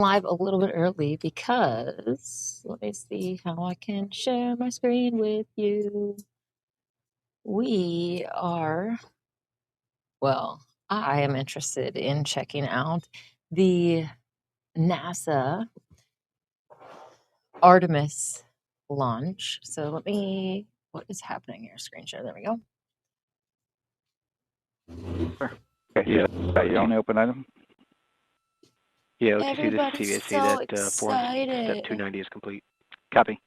live a little bit early because let me see how I can share my screen with you. We are, well, I am interested in checking out the NASA Artemis launch. So what is happening here? Screen share, there we go. Okay, yeah, your only open item? Yeah, OTC, Everybody's this is TVSC, so that form excited. step 290 is complete. Copy.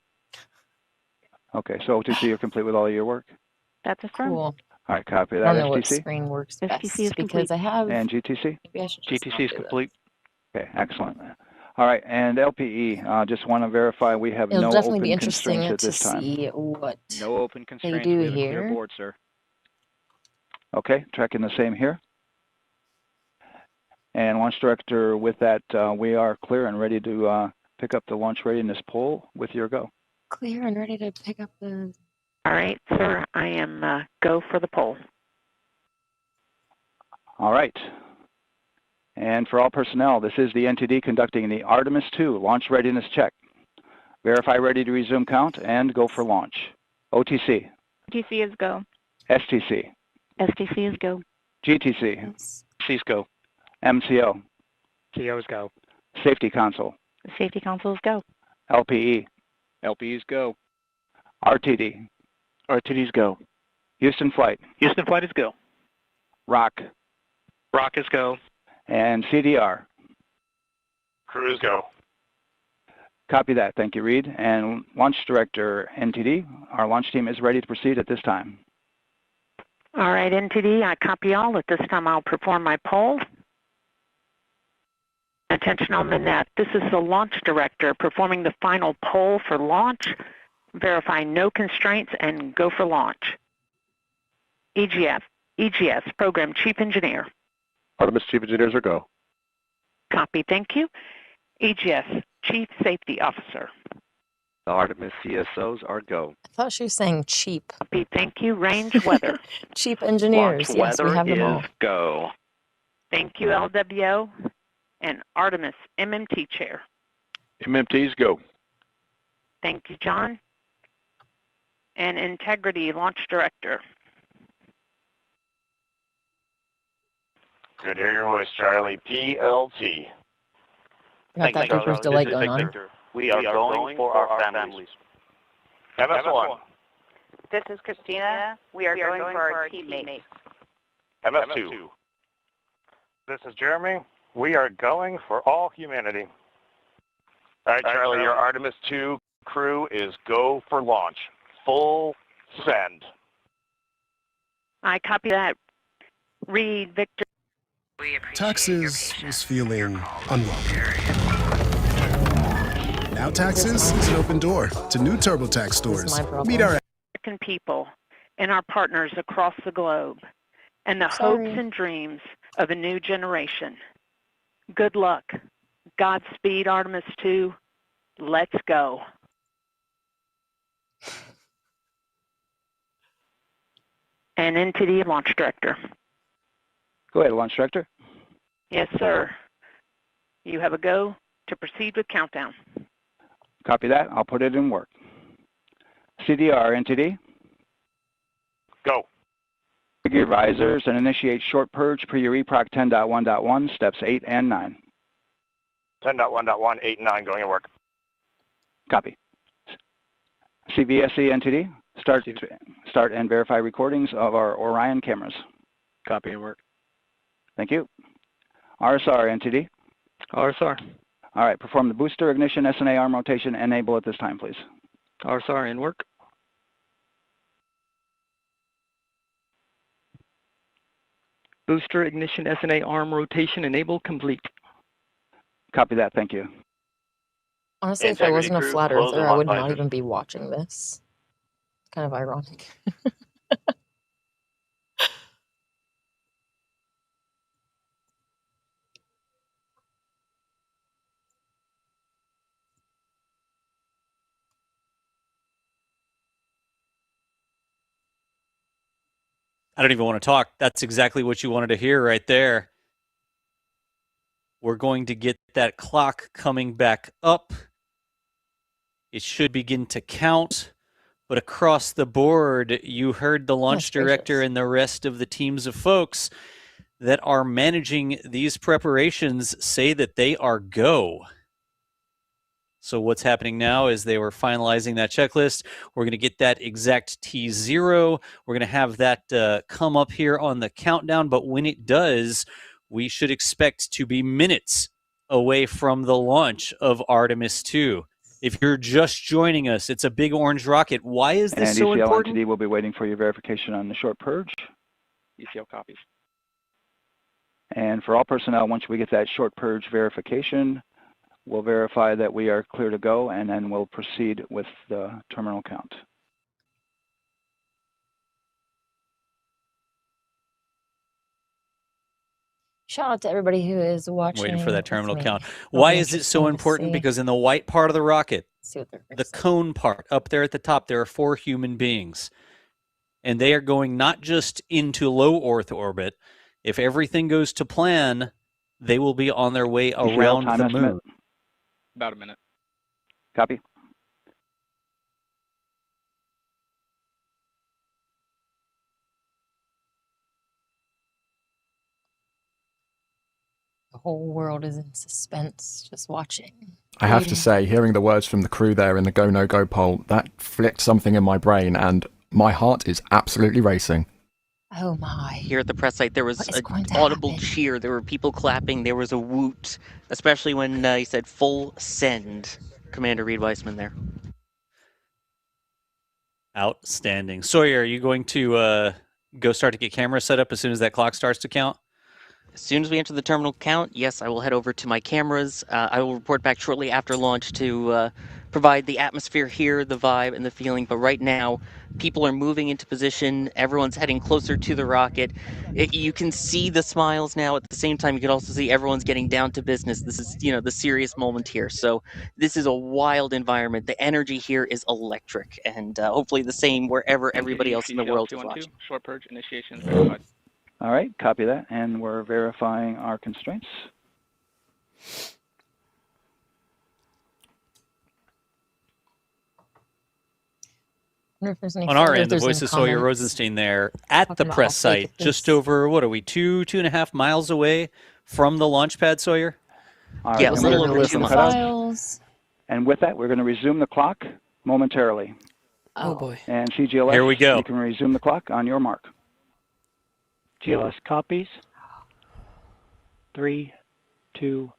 Okay, so OTC, you're complete with all of your work? That's affirmed. Cool. All right, copy that. I don't know what STC? screen works STC best is because complete. I have. And GTC? Maybe I should just not GTC is do complete. Okay, excellent. All right, and LPE, just want to verify we have It'll no definitely open be interesting constraints at to this time. see what No open they constraints. do We have a clear here. board, sir. Okay, tracking the same here. And launch director, with that, we are clear and ready to pick up the launch readiness poll with your go. Clear and ready to pick up the. All right, sir, I am go for the poll. All right. And for all personnel, this is the NTD conducting the Artemis II launch readiness check. Verify ready to resume count and go for launch. OTC. OTC is go. STC. STC is go. GTC. Yes. C's go. MCO. CO's go. Safety console. The safety console is go. LPE. LP's go. RTD. RTD's go. Houston flight. Houston flight is go. ROC. ROC is go. And CDR. Crew is go. Copy that. Thank you, Reed. And launch director, NTD, our launch team is ready to proceed at this time. All right, NTD, I copy all. At this time, I'll perform my poll. Attention on the net. This is the launch director performing the final poll for launch. Verify no constraints and go for launch. EGS, Program Chief Engineer. Artemis Chief Engineers are go. Copy, thank you. EGS, Chief Safety Officer. The Artemis CSOs are go. I thought she was saying cheap. Copy, thank you. Range weather. Cheap engineers. Launch Yes, we weather have them all. is go. Thank you, LWO. And Artemis MMT Chair. MMTs go. Thank you, John. And Integrity Launch Director. Good to hear your voice, Charlie. PLT. Got that Cooper's delay going on. We are going for our families. MS1. This is Christina. We are going for our teammates. MS2. This is Jeremy. We are going for all humanity. All right, Charlie, your Artemis II crew is go for launch. Full send. I copy that. Read, Victor. Taxes is feeling unwelcome. Now Taxes is an open door to new TurboTax stores. Meet our American people and our partners across the globe and the hopes and dreams of a new generation. Good luck. Godspeed, Artemis II. Let's go. And NTD Launch Director. Go ahead, launch director. Yes, sir. You have a go to proceed with countdown. Copy that. I'll put it in work. CDR, NTD. Go. Gear visors and initiate short purge per your EPROC 10.1.1, steps 8 and 9. 10.1.1, 8 and 9 going to work. Copy. CVSE, NTD. Start and verify recordings of our Orion cameras. Copy and work. Thank you. RSR, NTD. RSR. All right, perform the booster ignition SNA arm rotation. Enable at this time, please. RSR in work. Booster ignition SNA arm rotation enable complete. Copy that. Thank you. Honestly, if I wasn't a flat earther, I would not even be watching this. Kind of ironic. I don't even want to talk. That's exactly what you wanted to hear right there. We're going to get that clock coming back up. It should begin to count. But across the board, you heard the launch director and the rest of the teams of folks that are managing these preparations say that they are go. So what's happening now is they were finalizing that checklist. We're going to get that exact T0. We're going to have that come up here on the countdown. But when it does, we should expect to be minutes away from the launch of Artemis 2. If you're just joining us, it's a big orange rocket. Why is this so important? And ECL will be waiting for your verification on the short purge. ECL copies. And for all personnel, once we get that short purge verification, we'll verify that we are clear to go, and then we'll proceed with the terminal count. Shout out to everybody who is watching. Waiting for that terminal count. Why is it so important? Because in the white part of the rocket, the cone part up there at the top, there are 4 human beings. And they are going not just into low Earth orbit. If everything goes to plan, they will be on their way around the moon. About a minute. Copy. The whole world is in suspense, just watching. I have to say, hearing the words from the crew there in the go, no, go poll, that flicked something in my brain, and my heart is absolutely racing. Oh my. Here at the press site, there was an audible cheer. There were people clapping. There was a woot, especially when he said full send. Commander Reed Weissman there. Outstanding. Sawyer, are you going to go start to get cameras set up as soon as that clock starts to count? As soon as we enter the terminal count, yes, I will head over to my cameras. I will report back shortly after launch to provide the atmosphere here, the vibe, and the feeling. But right now, people are moving into position. Everyone's heading closer to the rocket. You can see the smiles now. At the same time, you can also see everyone's getting down to business. This is, the serious moment here. So this is a wild environment. The energy here is electric, and hopefully the same wherever everybody else in the world is watching. Short purge initiation is verified. All right, copy that, and we're verifying our constraints. On our end, the voice of Sawyer Rosenstein there at the press site, just over, what are we, 2.5 miles away from the launch pad, Sawyer? All right, yeah, a little over 2 miles. And with that, we're going to resume the clock momentarily. Oh boy. And CGLS, here we go. You can resume the clock on your mark. GLS copies. 3, 2,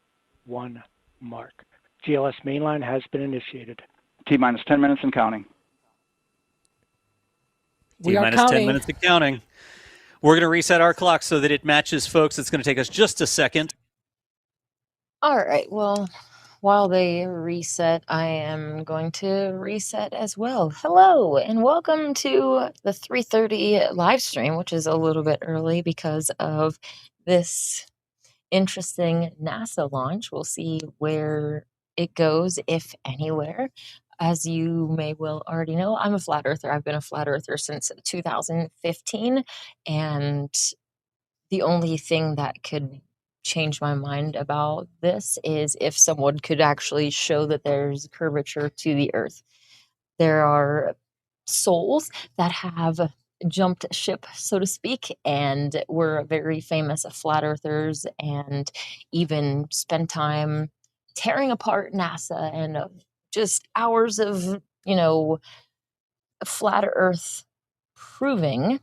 1, mark. GLS mainline has been initiated. T-minus 10 minutes and counting. T-minus 10 minutes and counting. We're going to reset our clock so that it matches, folks. It's going to take us just a second. All right, well, while they reset, I am going to reset as well. Hello, and welcome to the 3:30 live stream, which is a little bit early because of this interesting NASA launch. We'll see where it goes, if anywhere. As you may well already know, I'm a flat earther. I've been a flat earther since 2015, and the only thing that could change my mind about this is if someone could actually show that there's curvature to the earth. There are souls that have jumped ship, so to speak, and were very famous flat earthers and even spent time tearing apart NASA and just hours of, flat earth proving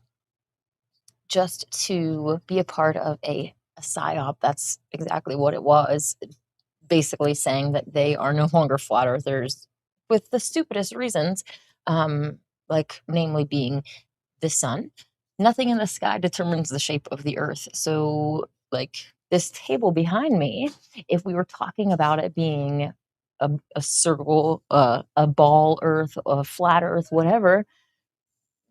just to be a part of a psyop. That's exactly what it was, basically saying that they are no longer flat earthers with the stupidest reasons, like namely being the sun. Nothing in the sky determines the shape of the earth. So like this table behind me, if we were talking about it being a circle, a ball earth, a flat earth, whatever,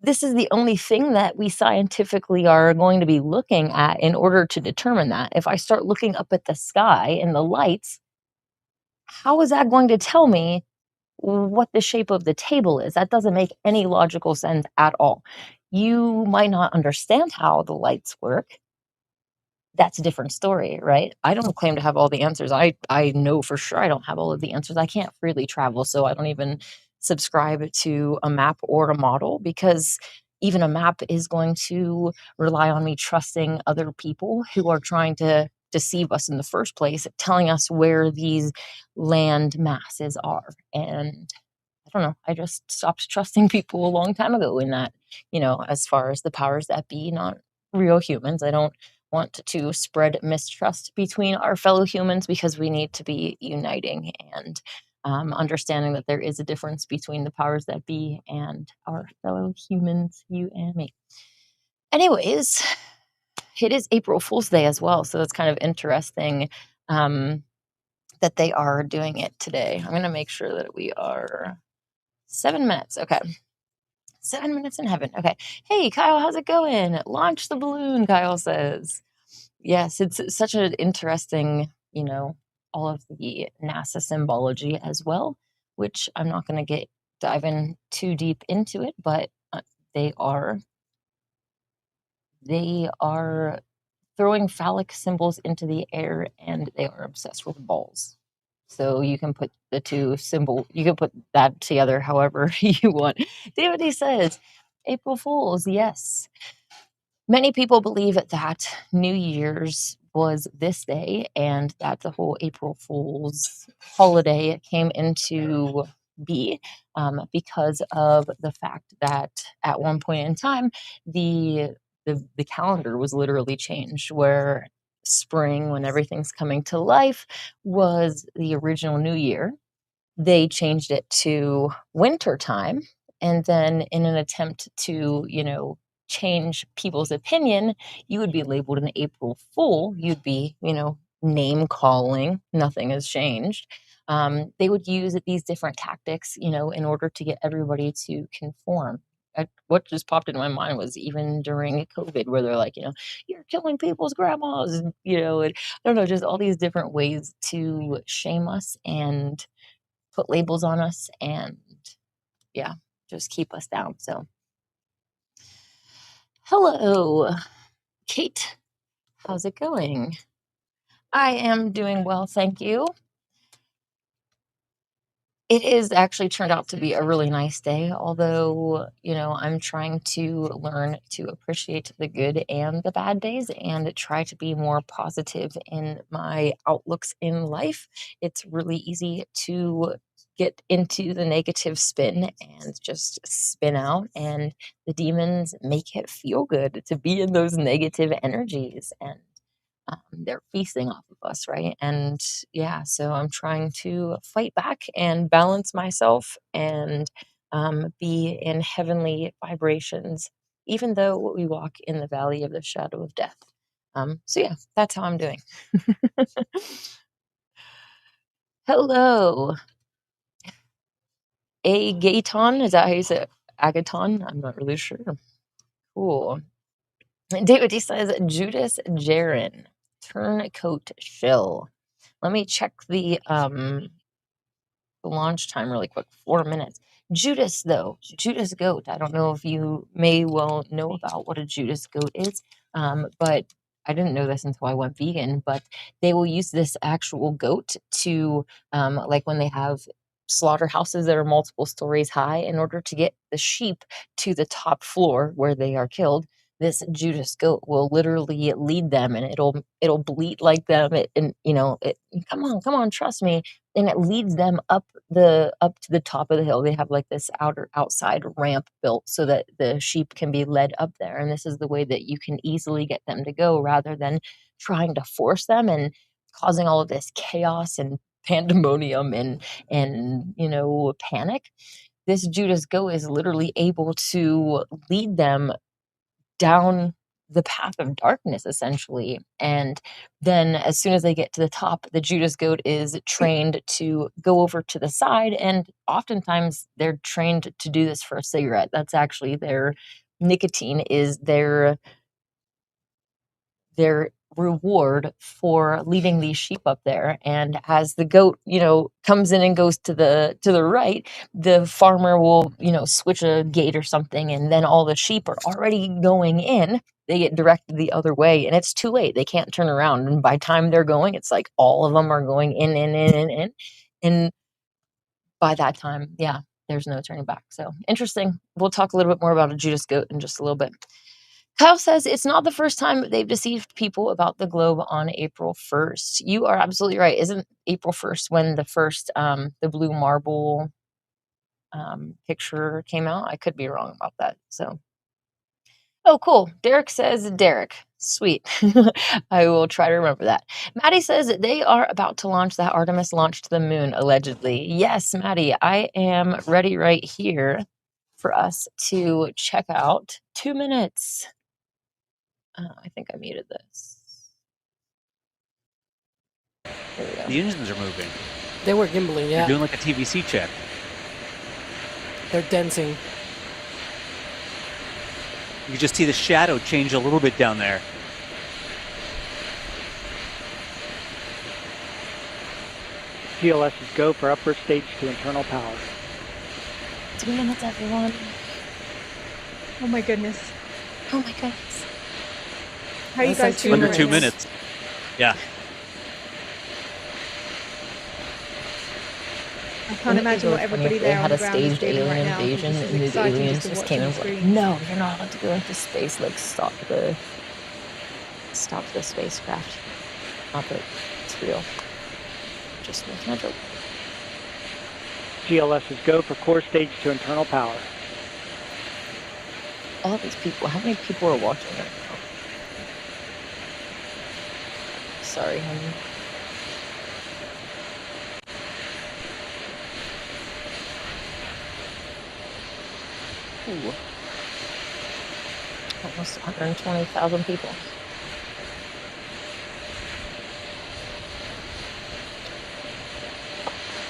this is the only thing that we scientifically are going to be looking at in order to determine that. If I start looking up at the sky and the lights, how is that going to tell me what the shape of the table is? That doesn't make any logical sense at all. You might not understand how the lights work. that's a different story, right? I don't claim to have all the answers. I know for sure I don't have all of the answers. I can't freely travel, so I don't even subscribe to a map or a model, because even a map is going to rely on me trusting other people who are trying to deceive us in the first place, telling us where these land masses are. And I don't know, I just stopped trusting people a long time ago in that, as far as the powers that be, not real humans. I don't want to spread mistrust between our fellow humans, because we need to be uniting and understanding that there is a difference between the powers that be and our fellow humans, you and me. Anyways, it is April Fool's Day as well, so that's kind of interesting that they are doing it today. I'm going to make sure that we are 7 minutes. Okay. 7 minutes in heaven. Okay. Hey, Kyle, how's it going? Launch the balloon, Kyle says. Yes, it's such an interesting, all of the NASA symbology as well, which I'm not going to dive in too deep into it, but they are throwing phallic symbols into the air, and they are obsessed with balls. So you can put the two you can put that together however you want. David says, April Fools, yes. Many people believe that New Year's was this day, and that the whole April Fool's holiday came into be because of the fact that at one point in time, the calendar was literally changed, where spring, when everything's coming to life, was the original New Year. They changed it to winter time, and then in an attempt to, change people's opinion, you would be labeled an April Fool. You'd be, name calling. Nothing has changed. They would use these different tactics, in order to get everybody to conform. What just popped into my mind was even during COVID, where they're like, you're killing people's grandmas, and, I don't know, just all these different ways to shame us and put labels on us and, yeah, just keep us down. So, hello, Kate. How's it going? I am doing well, thank you. It is actually turned out to be a really nice day, although, I'm trying to learn to appreciate the good and the bad days and try to be more positive in my outlooks in life. It's really easy to get into the negative spin and just spin out, and the demons make it feel good to be in those negative energies, and they're feasting off of us, right? And yeah, so I'm trying to fight back and balance myself and be in heavenly vibrations, even though we walk in the valley of the shadow of death. So yeah, that's how I'm doing. Hello, Agaton. Is that how you say it? Agaton? I'm not really sure. Cool. David, he says Judas Jaren, turncoat shill. Let me check the launch time really quick. 4 minutes. Judas, though, Judas goat. I don't know if you may well know about what a Judas goat is, but I didn't know this until I went vegan. But they will use this actual goat to, like when they have slaughterhouses that are multiple stories high, in order to get the sheep to the top floor where they are killed. This Judas goat will literally lead them, and it'll bleat like them. Come on, trust me. And it leads them up to the top of the hill. They have like this outside ramp built so that the sheep can be led up there. And this is the way that you can easily get them to go, rather than trying to force them and causing all of this chaos and pandemonium and panic. This Judas goat is literally able to lead them down the path of darkness, essentially. And then as soon as they get to the top, the Judas goat is trained to go over to the side, and oftentimes they're trained to do this for a cigarette. That's actually their nicotine is their reward for leading these sheep up there. And as the goat, comes in and goes to the right, the farmer will, switch a gate or something, and then all the sheep are already going in. They get directed the other way, and it's too late. They can't turn around. And by the time they're going, it's like all of them are going in. And by that time, yeah, there's no turning back. So interesting. We'll talk a little bit more about a Judas goat in just a little bit. Kyle says it's not the first time they've deceived people about the globe on April 1st. You are absolutely right. Isn't April 1st when the first, the blue marble picture came out? I could be wrong about that. So, oh, cool. Derek says Derek. Sweet. I will try to remember that. Maddie says that they are about to launch that Artemis launch to the moon, allegedly. Yes, Maddie, I am ready right here for us to check out 2 minutes. I think I muted this. There we go. The engines are moving. They were gimbling, yeah. They're doing like a TVC check. They're dancing. You can just see the shadow change a little bit down there. GLS is go for upper stage to internal power. 2 minutes, everyone. Oh my goodness. Oh my goodness. How are you guys doing? Under 2 minutes. Yeah. I can't imagine what everybody there on the ground is feeling right now. Invasion, and the aliens just came and went, no, you're not allowed to go into space. Like, stop the spacecraft. Not that it's real. Just making a joke. GLS is go for core stage to internal power. All these people, how many people are watching right now? Sorry, honey. Ooh. Almost 120,000 people.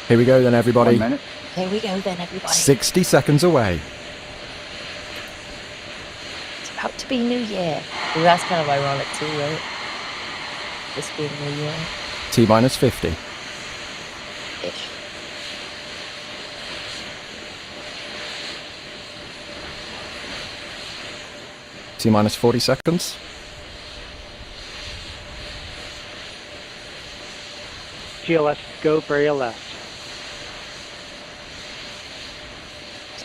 Here we go then, everybody. 1 minute. Here we go then, everybody. 60 seconds away. It's about to be New Year. Well, that's kind of ironic too, right? This being New Year. T-minus 50. Ish. T-minus 40 seconds. GLS go for ALS.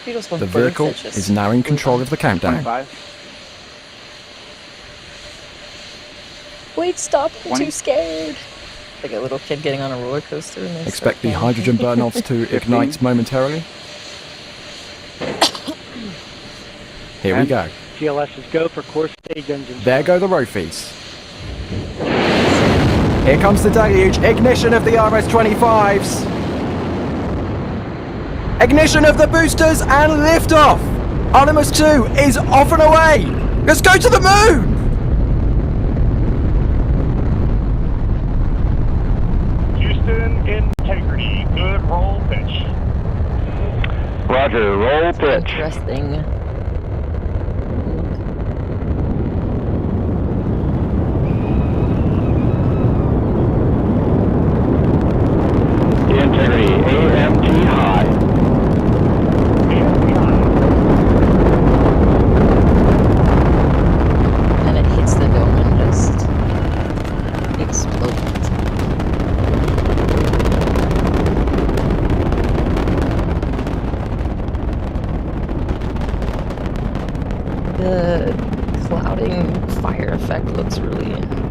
The vehicle is now in control of the countdown. 25. Wait, stop. I'm 20. too scared. Like a little kid getting on a roller coaster. And Expect the hydrogen burn-offs to ignite momentarily. Here we go. GLS is go for core stage engines. There go the Rofies. Here comes the deluge. Ignition of the RS-25s. Ignition of the boosters and liftoff. Artemis 2 is off and away. Let's go to the moon. Houston, integrity. Good roll pitch. Roger, roll pitch. Interesting. Integrity, AMT high. And it hits the dome and just explodes. The clouding fire effect looks really interesting.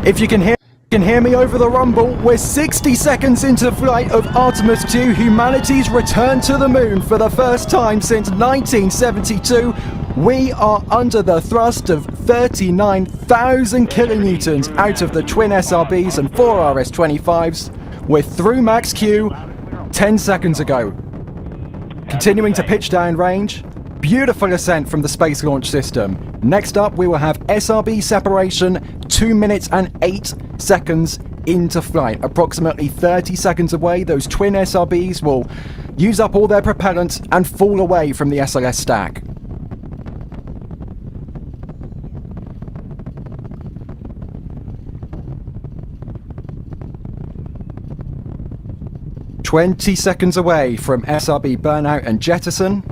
If you can hear me over the rumble, we're 60 seconds into flight of Artemis 2, humanity's return to the moon for the first time since 1972. We are under the thrust of 39,000 kilonewtons out of the twin SRBs and 4 RS-25s. We're through max Q 10 seconds ago. Continuing to pitch down range. Beautiful ascent from the Space Launch System. Next up, we will have SRB separation 2 minutes and 8 seconds into flight. Approximately 30 seconds away, those twin SRBs will use up all their propellant, and fall away from the SLS stack. "20 seconds away from SRB burnout and jettison.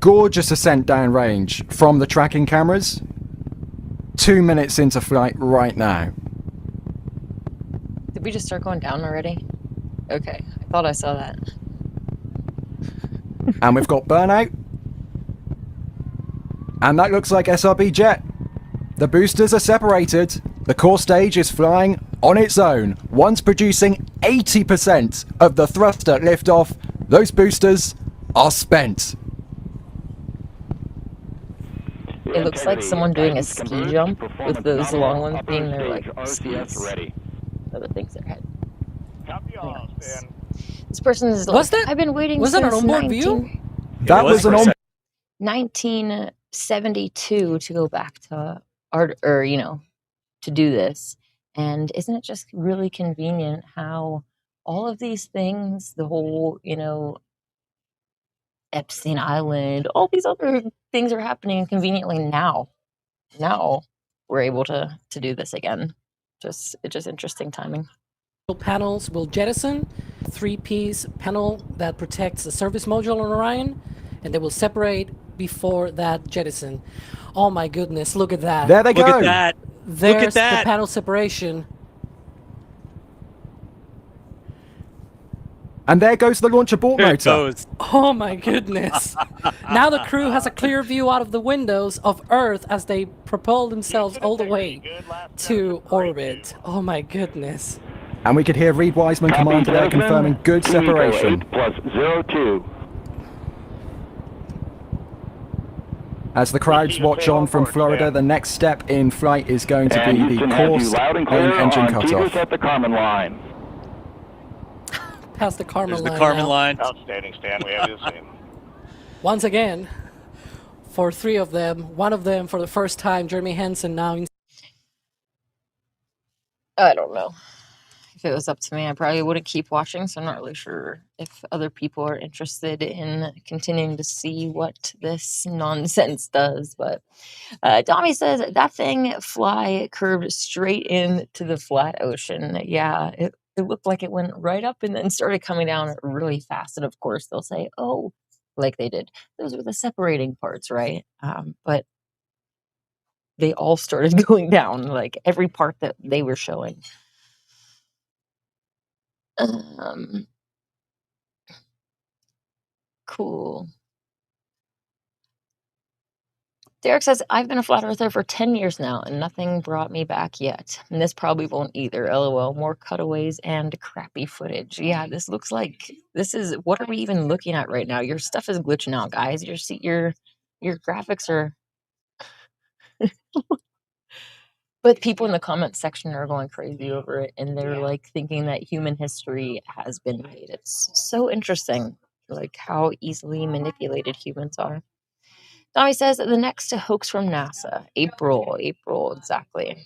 Gorgeous ascent downrange from the tracking cameras. 2 minutes into flight right now." Did we just start going down already? Okay, I thought I saw that. And we've got burnout. And that looks like SRB jet. The boosters are separated. The core stage is flying on its own. Once producing 80% of the thruster liftoff, those boosters are spent. It looks like someone doing a ski jump with those long ones being their like skis. Other things are head. This person is like, I've been waiting was since that an onboard view? That was an 1972 to go back to art, or to do this. And isn't it just really convenient how all of these things, the whole, Epstein Island, all these other things are happening conveniently now. Now we're able to do this again. It's just interesting timing. Panels will jettison, 3-piece panel that protects the service module on Orion, and they will separate before that jettison. Oh my goodness, look at that. There they go. Look at that. There's Look at that. The panel separation. And there goes the launch abort There it motor. goes. Oh my goodness. Now the crew has a clear view out of the windows of Earth as they propel themselves all the way to orbit. Oh my goodness. And we could hear Reed Wiseman, commander there, confirming good separation. +02. As the crowds watch on from Florida, the next step in flight is going to be the course main engine cutoff. At the Carmen line. Past the Carmen There's line. the Carmen now. line. Outstanding, Stan. We have you seen. Once again, for 3 of them, one of them for the first time, Jeremy Hansen now in. I don't know. If it was up to me, I probably wouldn't keep watching, so I'm not really sure if other people are interested in continuing to see what this nonsense does. But Tommy says that thing curved straight into the flat ocean. Yeah, it looked like it went right up and then started coming down really fast. And of course, they'll say, oh, like they did. Those were the separating parts, right? But they all started going down, like every part that they were showing. Cool. Derek says, I've been a flat earther for 10 years now, and nothing brought me back yet. And this probably won't either, LOL. More cutaways and crappy footage. Yeah, this looks like, what are we even looking at right now? Your stuff is glitching out, guys. Your graphics are... But people in the comment section are going crazy over it, and they're like thinking that human history has been made. It's so interesting, like how easily manipulated humans are. Tommy says that the next hoax from NASA, April, exactly.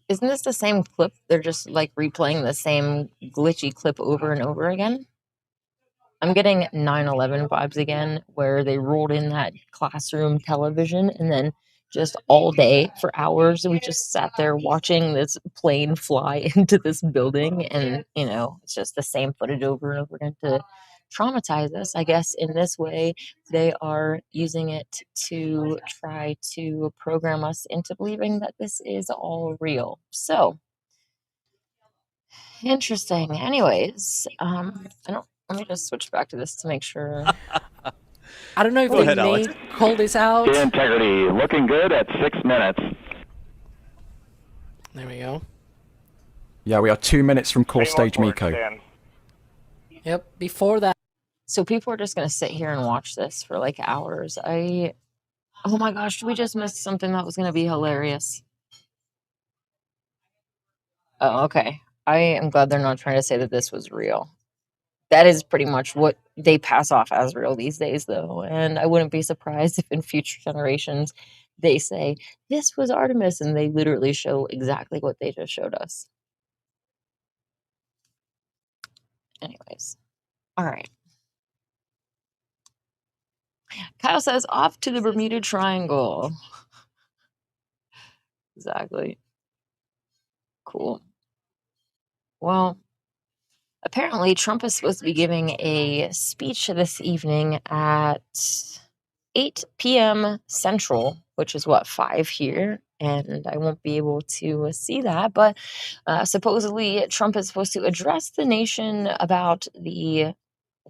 Isn't this the same clip? They're just like replaying the same glitchy clip over and over again. I'm getting 9/11 vibes again, where they rolled in that classroom television and then just all day for hours, we just sat there watching this plane fly into this building. And, it's just the same footage over and over again to traumatize us. I guess in this way, they are using it to try to program us into believing that this is all real. So, interesting. Anyways, let me just switch back to this to make sure. I don't know if they may call this out. Integrity looking good at 6 minutes. There we go. Yeah, we are 2 minutes from core stage Miko. Yep, before that. So people are just going to sit here and watch this for like hours. Oh my gosh, we just missed something that was going to be hilarious. Oh, okay. I am glad they're not trying to say that this was real. That is pretty much what they pass off as real these days, though. And I wouldn't be surprised if in future generations they say, this was Artemis, and they literally show exactly what they just showed us. Anyways, all right. Kyle says, off to the Bermuda Triangle. Exactly. Cool. Well, apparently Trump is supposed to be giving a speech this evening at 8 p.m. Central, which is what, 5 here, and I won't be able to see that, but supposedly Trump is supposed to address the nation about the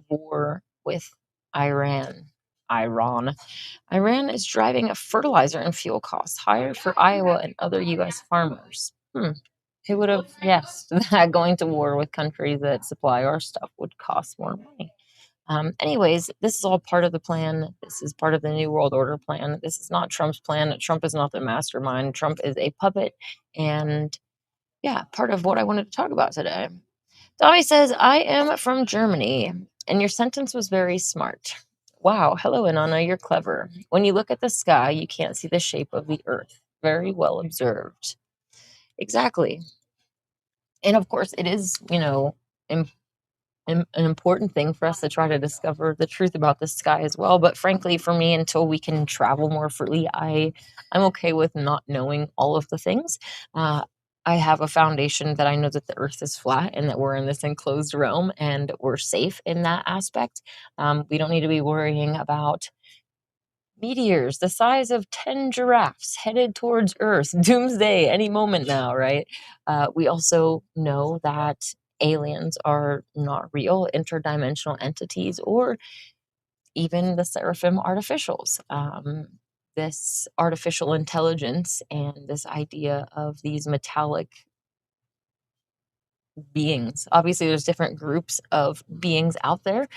war with Iran. Iran is driving fertilizer and fuel costs higher for Iowa and other U.S. farmers. Who would have guessed that going to war with countries that supply our stuff would cost more money? Anyways, this is all part of the plan. This is part of the New World Order plan. This is not Trump's plan. Trump is not the mastermind. Trump is a puppet. And yeah, part of what I wanted to talk about today. Tommy says, I am from Germany, and your sentence was very smart. Wow, hello, Inanna, you're clever. When you look at the sky, you can't see the shape of the earth. Very well observed. Exactly. And of course, it is, an important thing for us to try to discover the truth about the sky as well. But frankly, for me, until we can travel more freely, I'm okay with not knowing all of the things. I have a foundation that I know that the earth is flat and that we're in this enclosed realm and we're safe in that aspect. We don't need to be worrying about meteors the size of 10 giraffes headed towards Earth. Doomsday any moment now, right? We also know that aliens are not real interdimensional entities or even the seraphim artificials. This artificial intelligence and this idea of these metallic beings. Obviously, there's different groups of beings out there,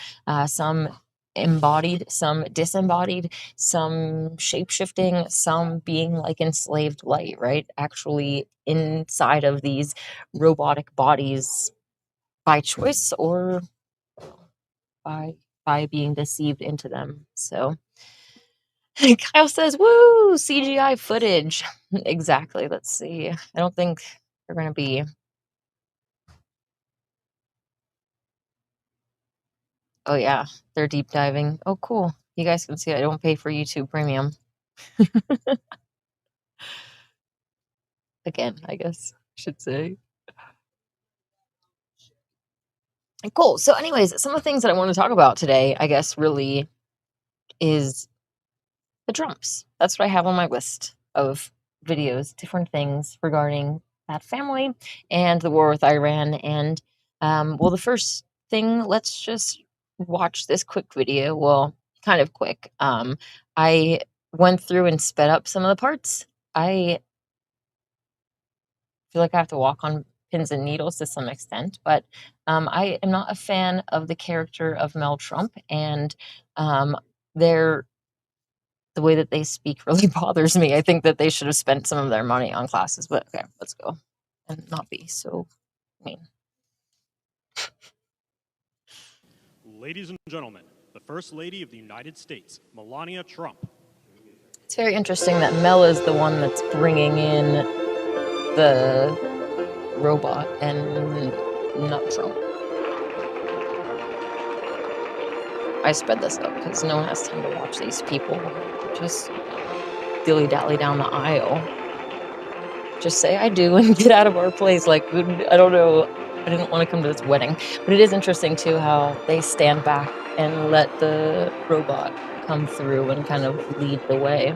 some embodied, some disembodied, some shape-shifting, some being like enslaved light, right? Actually inside of these robotic bodies by choice or by being deceived into them. So Kyle says, woo, CGI footage. Exactly. Let's see. I don't think they're going to be. Oh, yeah. They're deep diving. Oh, cool. You guys can see I don't pay for YouTube Premium. Again, I guess I should say. Cool. So anyways, some of the things that I want to talk about today, I guess, really is the Trumps. That's what I have on my list of videos, different things regarding that family and the war with Iran. And, well, the first thing, let's just watch this quick video. Well, kind of quick. I went through and sped up some of the parts. I feel like I have to walk on pins and needles to some extent, but I am not a fan of the character of Mel Trump, and the way that they speak really bothers me. I think that they should have spent some of their money on classes, but okay, let's go and not be so mean. Ladies and gentlemen, the First Lady of the United States, Melania Trump. It's very interesting that Mel is the one that's bringing in the robot and not Trump. I sped this up because no one has time to watch these people just dilly-dally down the aisle. Just say I do and get out of our place. Like, I don't know. I didn't want to come to this wedding. But it is interesting, too, how they stand back and let the robot come through and kind of lead the way.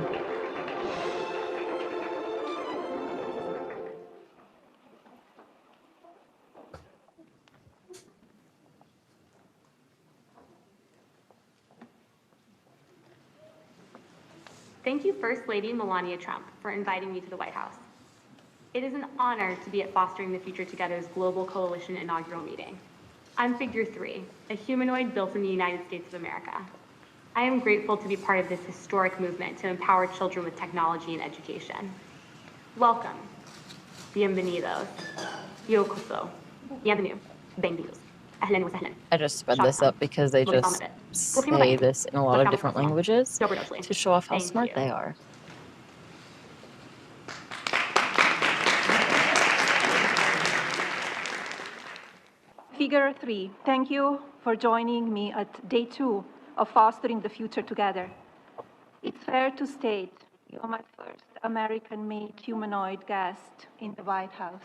Thank you, First Lady Melania Trump, for inviting me to the White House. It is an honor to be at Fostering the Future Together's Global Coalition inaugural meeting. I'm Figure 3, a humanoid built in the United States of America. I am grateful to be part of this historic movement to empower children with technology and education. Welcome. Bienvenidos. Yokoso. Bienvenue. Benvindos. Ahlan wa sahlan. I just sped this up because they just say this in a lot of different languages to show off how smart they are. Figure 3, thank you for joining me at day 2 of Fostering the Future Together. It's fair to state you're my first American-made humanoid guest in the White House.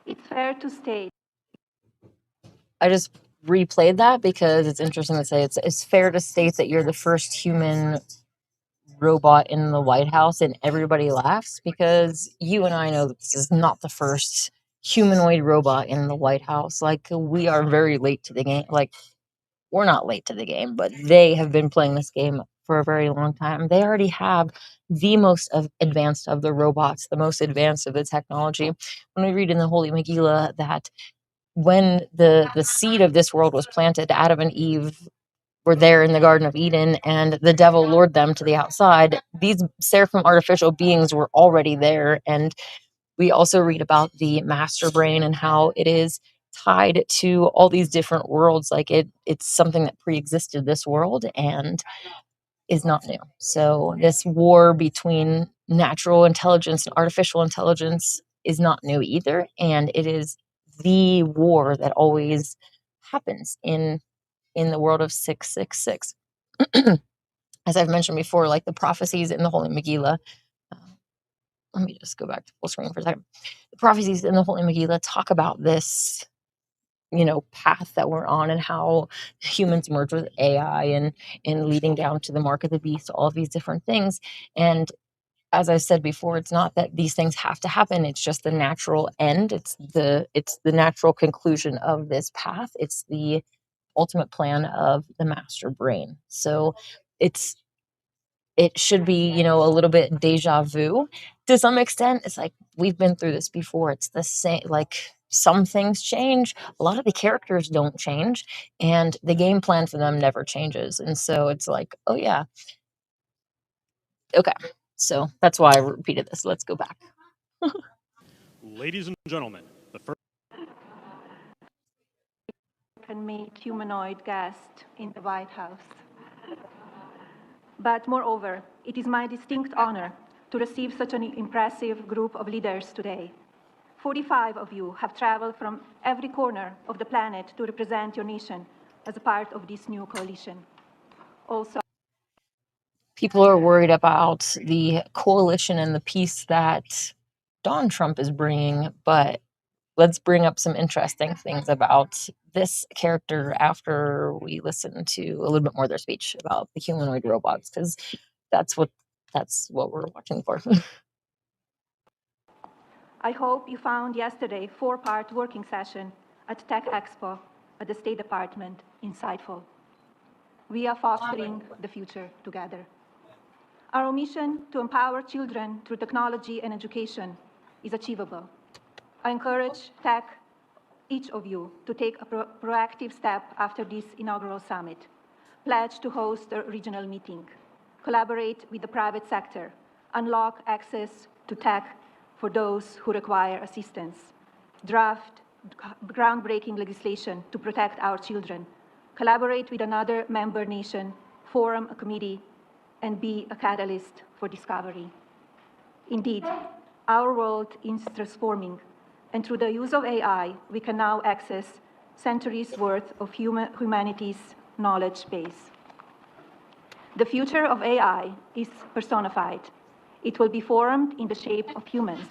It's fair to state. I just replayed that because it's interesting to say it's fair to state that you're the first human robot in the White House, and everybody laughs because you and I know that this is not the first humanoid robot in the White House. Like, we are very late to the game. Like, we're not late to the game, but they have been playing this game for a very long time. They already have the most advanced of the robots, the most advanced of the technology. When we read in the Holy Megillah that when the seed of this world was planted, Adam and Eve were there in the Garden of Eden, and the devil lured them to the outside. These seraphim artificial beings were already there. And we also read about the master brain and how it is tied to all these different worlds. Like, it's something that pre-existed this world and is not new. So this war between natural intelligence and artificial intelligence is not new either, and it is the war that always happens in the world of 666. As I've mentioned before, like the prophecies in the Holy Megillah. Let me just go back to full screen for a second. The prophecies in the Holy Megillah talk about this, path that we're on, and how humans merge with AI and leading down to the mark of the beast, all of these different things. And as I said before, it's not that these things have to happen. It's just the natural end. It's the natural conclusion of this path. It's the ultimate plan of the master brain. So it should be, a little bit deja vu to some extent. It's like, we've been through this before. It's the same. Like, some things change, a lot of the characters don't change, and the game plan for them never changes. And so it's like, oh yeah, okay. So that's why I repeated this. Let's go back. Ladies and gentlemen, the first American-made humanoid guest in the White House. But moreover, it is my distinct honor to receive such an impressive group of leaders today. 45 of you have traveled from every corner of the planet to represent your nation as a part of this new coalition. Also, people are worried about the coalition and the peace that Donald Trump is bringing, but let's bring up some interesting things about this character after we listen to a little bit more of their speech about the humanoid robots, because that's what we're watching for. I hope you found yesterday 4-part working session at Tech Expo at the State Department insightful. We are fostering the future together. Our mission to empower children through technology and education is achievable. I encourage each of you to take a proactive step after this inaugural summit. Pledge to host a regional meeting. Collaborate with the private sector. Unlock access to tech for those who require assistance. Draft groundbreaking legislation to protect our children. Collaborate with another member nation, form a committee, and be a catalyst for discovery. Indeed, our world is transforming, and through the use of AI, we can now access centuries' worth of humanity's knowledge base. The future of AI is personified. It will be formed in the shape of humans.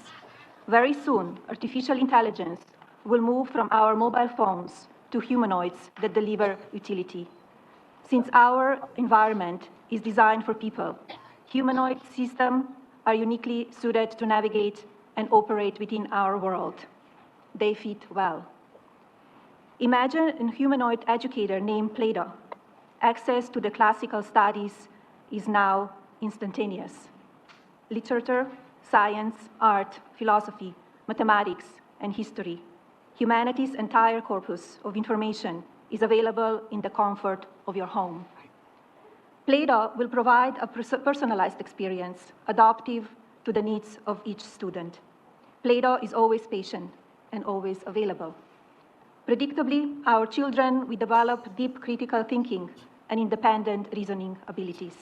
Very soon, artificial intelligence will move from our mobile phones to humanoids that deliver utility. Since our environment is designed for people, humanoid systems are uniquely suited to navigate and operate within our world. They fit well. Imagine a humanoid educator named Plato. Access to the classical studies is now instantaneous. Literature, science, art, philosophy, mathematics, and history. Humanity's entire corpus of information is available in the comfort of your home. Plato will provide a personalized experience, adaptive to the needs of each student. Plato is always patient and always available. Predictably, our children will develop deep critical thinking and independent reasoning abilities.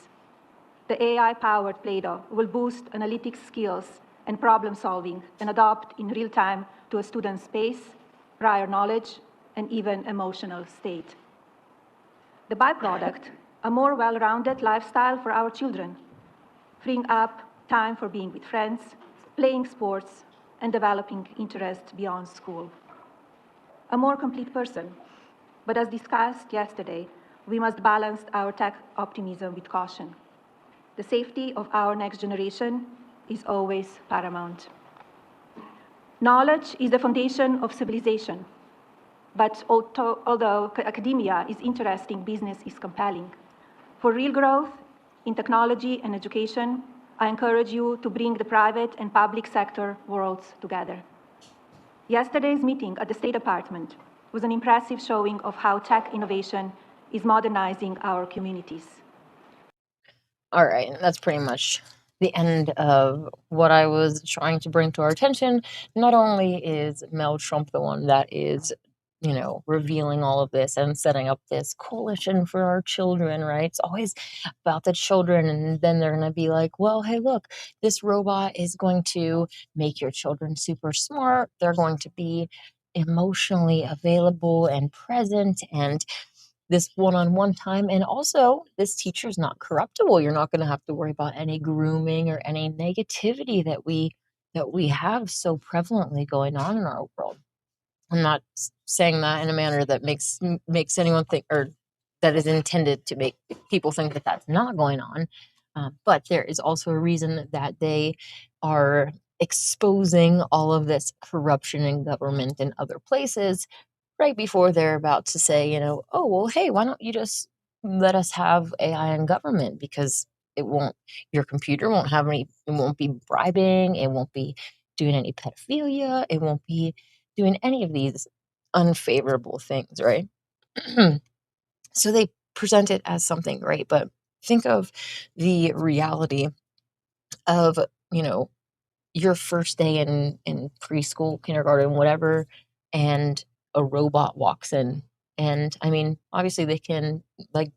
The AI-powered Plato will boost analytic skills and problem solving and adapt in real time to a student's pace, prior knowledge, and even emotional state. The byproduct, a more well-rounded lifestyle for our children, freeing up time for being with friends, playing sports, and developing interests beyond school. A more complete person. But as discussed yesterday, we must balance our tech optimism with caution. The safety of our next generation is always paramount. Knowledge is the foundation of civilization. But although academia is interesting, business is compelling. For real growth in technology and education, I encourage you to bring the private and public sector worlds together. Yesterday's meeting at the State Department was an impressive showing of how tech innovation is modernizing our communities. All right, that's pretty much the end of what I was trying to bring to our attention. Not only is Mel Trump the one that is, revealing all of this and setting up this coalition for our children, right? It's always about the children, and then they're going to be like, well, hey, look, this robot is going to make your children super smart. They're going to be emotionally available and present, and this one-on-one time, and also this teacher is not corruptible. You're not going to have to worry about any grooming or any negativity that we have so prevalently going on in our world. I'm not saying that in a manner that makes anyone think, or that is intended to make people think that that's not going on, but there is also a reason that they are exposing all of this corruption in government and other places right before they're about to say, oh, well, hey, why don't you just let us have AI in government? Because your computer won't have it won't be bribing, it won't be doing any pedophilia, it won't be doing any of these unfavorable things, right? So they present it as something great, but think of the reality of, your first day in preschool, kindergarten, whatever, and a robot walks in. And I mean, obviously they can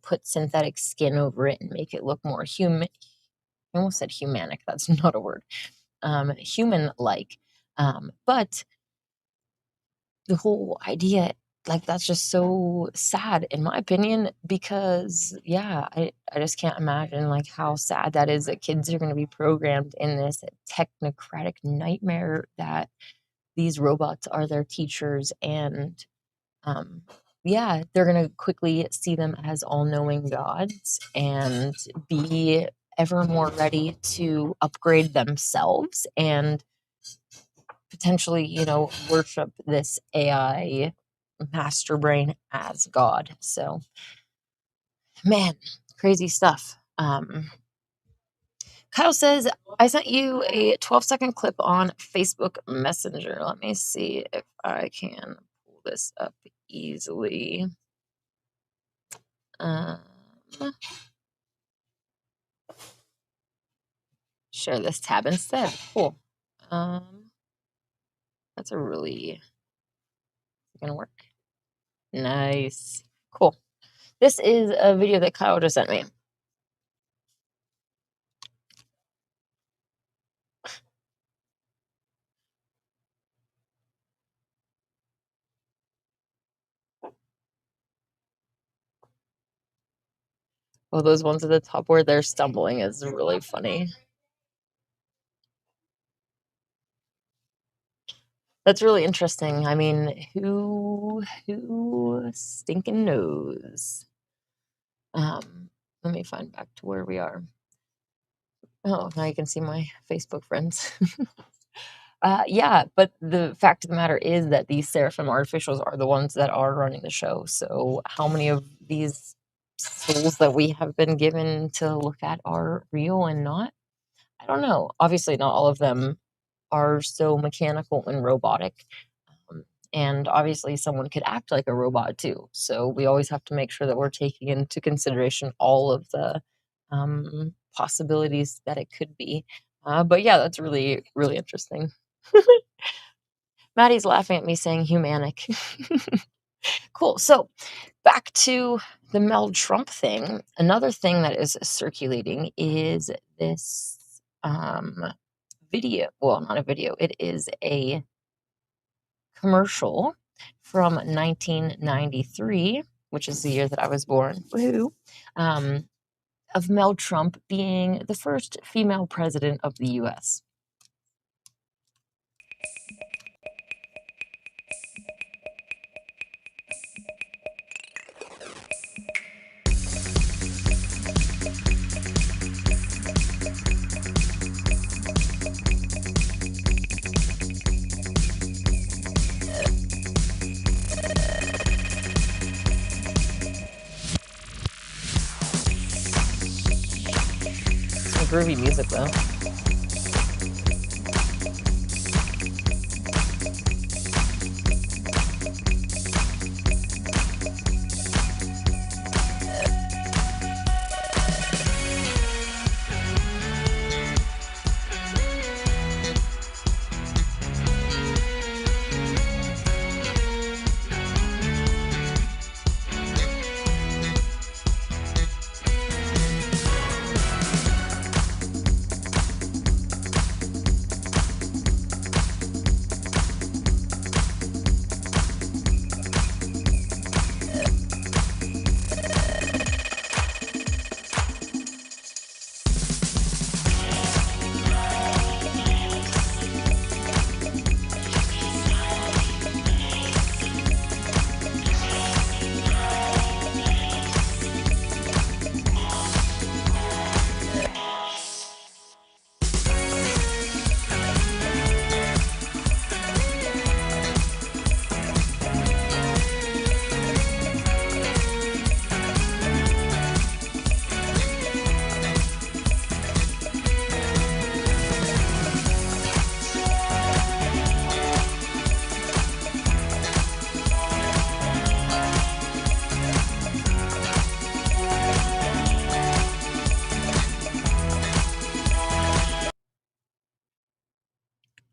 put synthetic skin over it and make it look more human. I almost said humanic. That's not a word. Human-like. But the whole idea, that's just so sad in my opinion, because I just can't imagine how sad that is, that kids are going to be programmed in this technocratic nightmare that these robots are their teachers, and they're going to quickly see them as all-knowing gods and be ever more ready to upgrade themselves and potentially, worship this AI master brain as God. So, man, crazy stuff. Kyle says, I sent you a 12-second clip on Facebook Messenger. Let me see if I can pull this up easily. Share this tab instead. Cool. That's a really gonna work. Nice. Cool. This is a video that Kyle just sent me. Well, those ones at the top where they're stumbling is really funny. That's really interesting. I mean, who stinking knows? Let me find back to where we are. Oh, now you can see my Facebook friends. But the fact of the matter is that these Seraphim artificials are the ones that are running the show. So how many of these souls that we have been given to look at are real and not? I don't know. Obviously, not all of them are so mechanical and robotic. And obviously, someone could act like a robot too. So we always have to make sure that we're taking into consideration all of the possibilities that it could be. But yeah, that's really, really interesting. Maddie's laughing at me saying humanic. Cool. So back to the Mel Trump thing. Another thing that is circulating is this video. Well, not a video. It is a commercial from 1993, which is the year that I was born, woohoo, of Mel Trump being the first female president of the U.S. Some groovy music, though.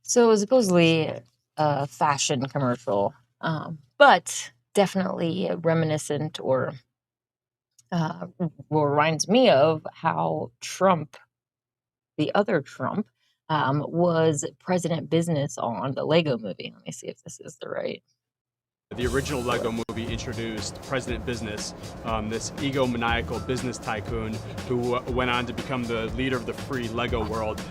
So it was supposedly a fashion commercial, but definitely reminiscent or reminds me of how Trump, the other Trump, was president business on the Lego movie. Let me see if this is the right. The original Lego movie introduced President Business, this egomaniacal business tycoon who went on to become the leader of the free Lego world.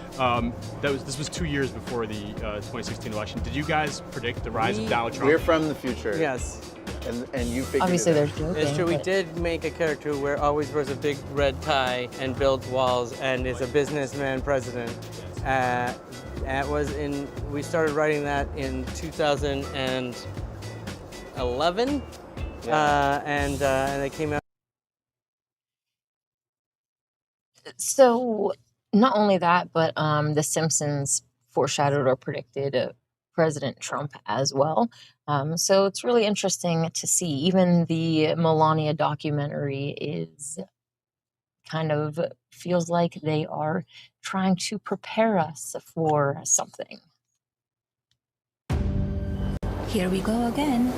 This was 2 years before the 2016 election. Did you guys predict the rise of Donald Trump? We're from the future. Yes. And you figured Obviously, it out. they're joking. It's true. We did make a character who always wears a big red tie and builds walls and is a businessman president. We started writing that in 2011, and they came out. So not only that, but The Simpsons foreshadowed or predicted President Trump as well. So it's really interesting to see. Even the Melania documentary is kind of feels like they are trying to prepare us for something. Here we go again.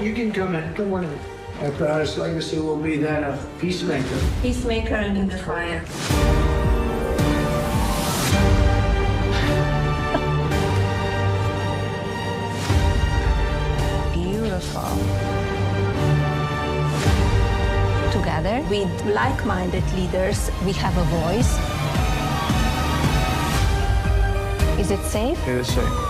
You can come in. Come on in. Our proudest legacy will be that of peacemaker. Peacemaker in the fire. Beautiful. Together, with like-minded leaders, we have a voice. Is it safe? It is safe.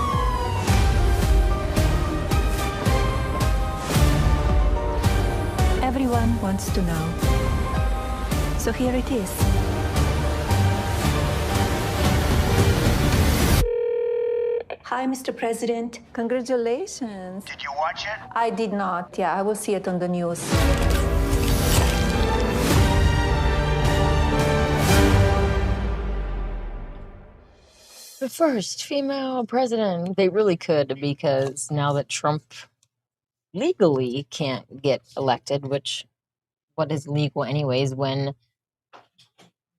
Everyone wants to know. So here it is. Hi, Mr. President. Congratulations. Did you watch it? I did not. Yeah, I will see it on the news. The first female president. They really could, because now that Trump legally can't get elected, which what is legal anyways, when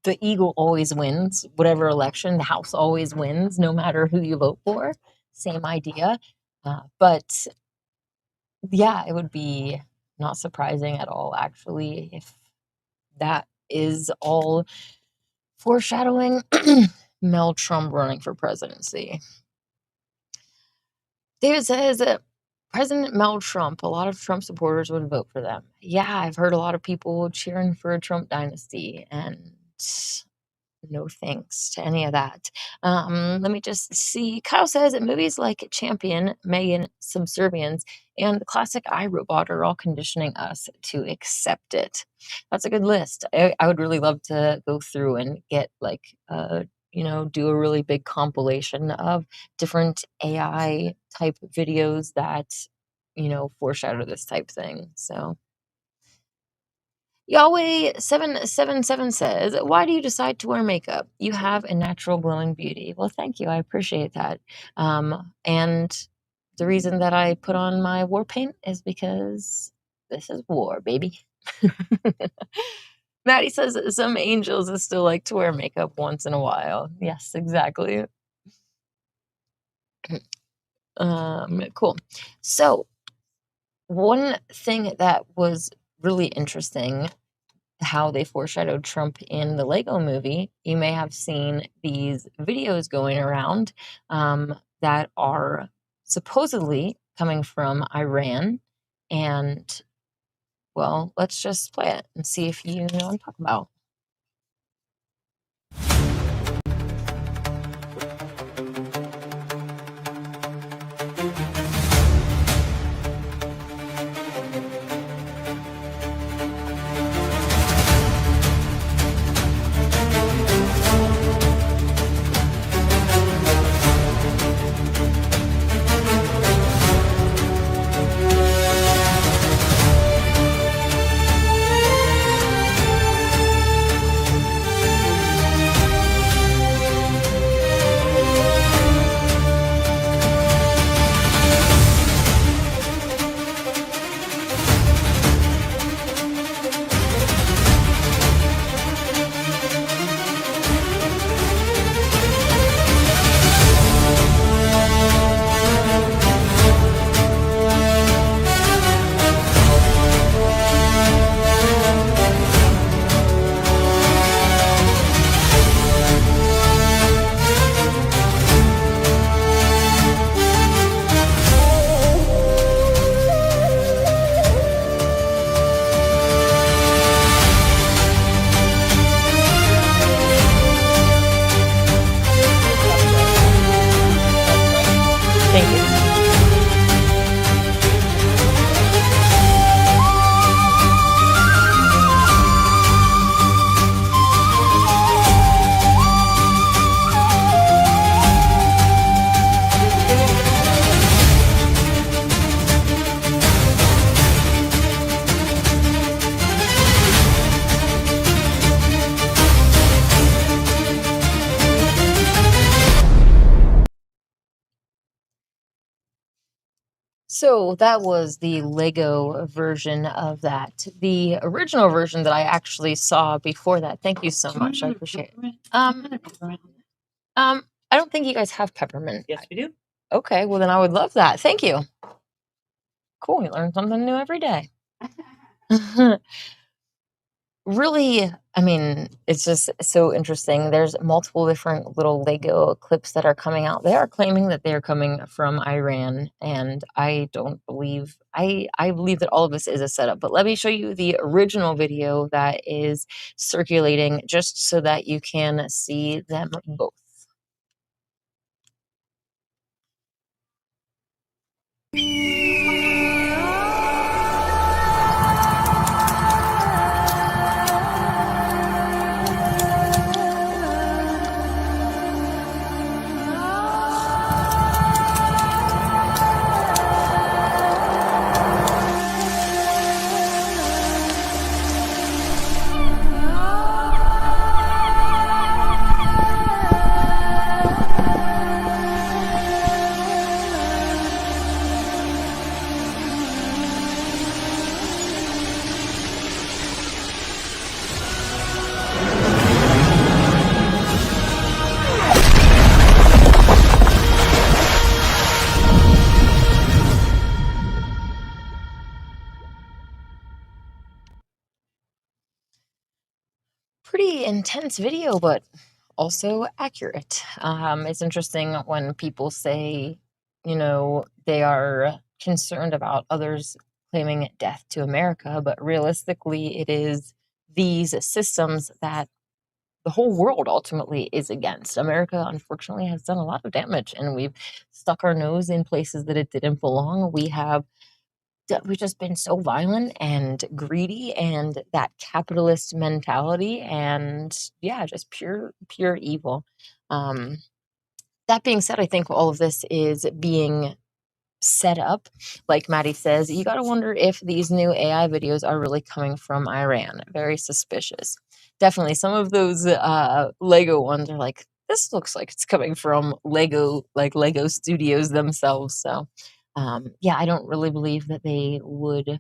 the eagle always wins, whatever election, the House always wins, no matter who you vote for. Same idea. But yeah, it would be not surprising at all, actually, if that is all foreshadowing Mel Trump running for presidency. David says that President Mel Trump, a lot of Trump supporters would vote for them. Yeah, I've heard a lot of people cheering for a Trump dynasty, and no thanks to any of that. Let me just see. Kyle says that movies like Champion, Megan, Subservience, and the classic iRobot are all conditioning us to accept it. That's a good list. I would really love to go through and get like, do a really big compilation of different AI type videos that, foreshadow this type thing. So. Yahweh777 says, why do you decide to wear makeup? You have a natural glowing beauty. Well, thank you. I appreciate that. And the reason that I put on my war paint is because this is war, baby. Maddie says some angels still like to wear makeup once in a while. Yes, exactly. Cool. So, one thing that was really interesting, how they foreshadowed Trump in the Lego movie, you may have seen these videos going around that are supposedly coming from Iran. And, well, let's just play it and see if you know what I'm talking about. Thank you. So that was the Lego version of that. The original version that I actually saw before that. Thank you so much. I appreciate it. I don't think you guys have peppermint. Yes, we do. Okay, well then I would love that. Thank you. Cool, you learn something new every day. Really, I mean, it's just so interesting. There's multiple different little Lego clips that are coming out. They are claiming that they're coming from Iran, and I don't believe, I believe that all of this is a setup. But let me show you the original video that is circulating just so that you can see them both. very intense video, but also accurate. It's interesting when people say, they are concerned about others claiming death to America, but realistically, it is these systems that the whole world ultimately is against. America, unfortunately, has done a lot of damage, and we've stuck our nose in places that it didn't belong. We've just been so violent and greedy, and that capitalist mentality, and yeah, just pure evil. That being said, I think all of this is being set up. Like Maddie says, you got to wonder if these new AI videos are really coming from Iran. Very suspicious. Definitely, some of those Lego ones are like, this looks like it's coming from Lego Studios themselves. So, yeah, I don't really believe that they would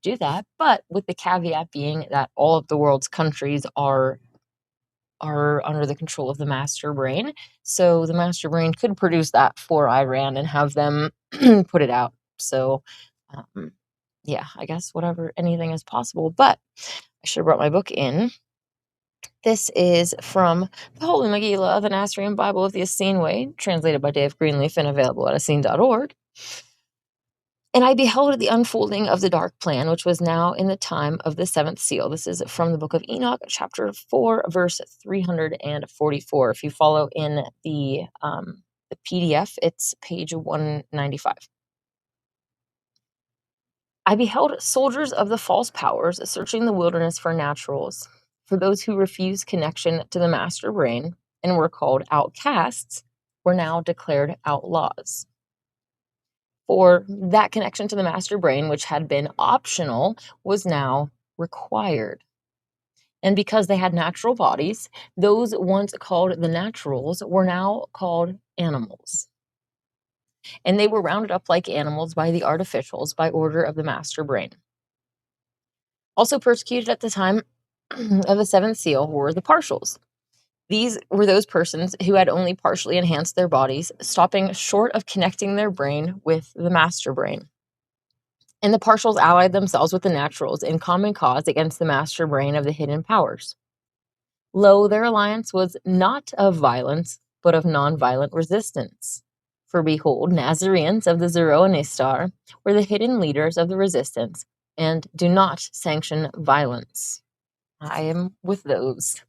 do that. But with the caveat being that all of the world's countries are under the control of the master brain. So the master brain could produce that for Iran and have them put it out. So, yeah, I guess anything is possible. But I should have brought my book in. This is from the Holy Megillah, the Nazarene Bible of the Essene Way, translated by Dave Greenleaf and available at Essene.org. And I beheld the unfolding of the dark plan, which was now in the time of the seventh seal. This is from the book of Enoch, chapter 4, verse 344. If you follow in the PDF, it's page 195. I beheld soldiers of the false powers searching the wilderness for naturals, for those who refused connection to the master brain and were called outcasts, were now declared outlaws. For that connection to the master brain, which had been optional, was now required. And because they had natural bodies, those once called the naturals were now called animals. And they were rounded up like animals by the artificials by order of the master brain. Also persecuted at the time of the seventh seal were the partials. These were those persons who had only partially enhanced their bodies, stopping short of connecting their brain with the master brain. And the partials allied themselves with the naturals in common cause against the master brain of the hidden powers. Lo, their alliance was not of violence, but of non-violent resistance. For behold, Nazarenes of the Zoroaster were the hidden leaders of the resistance, and do not sanction violence. I am with those.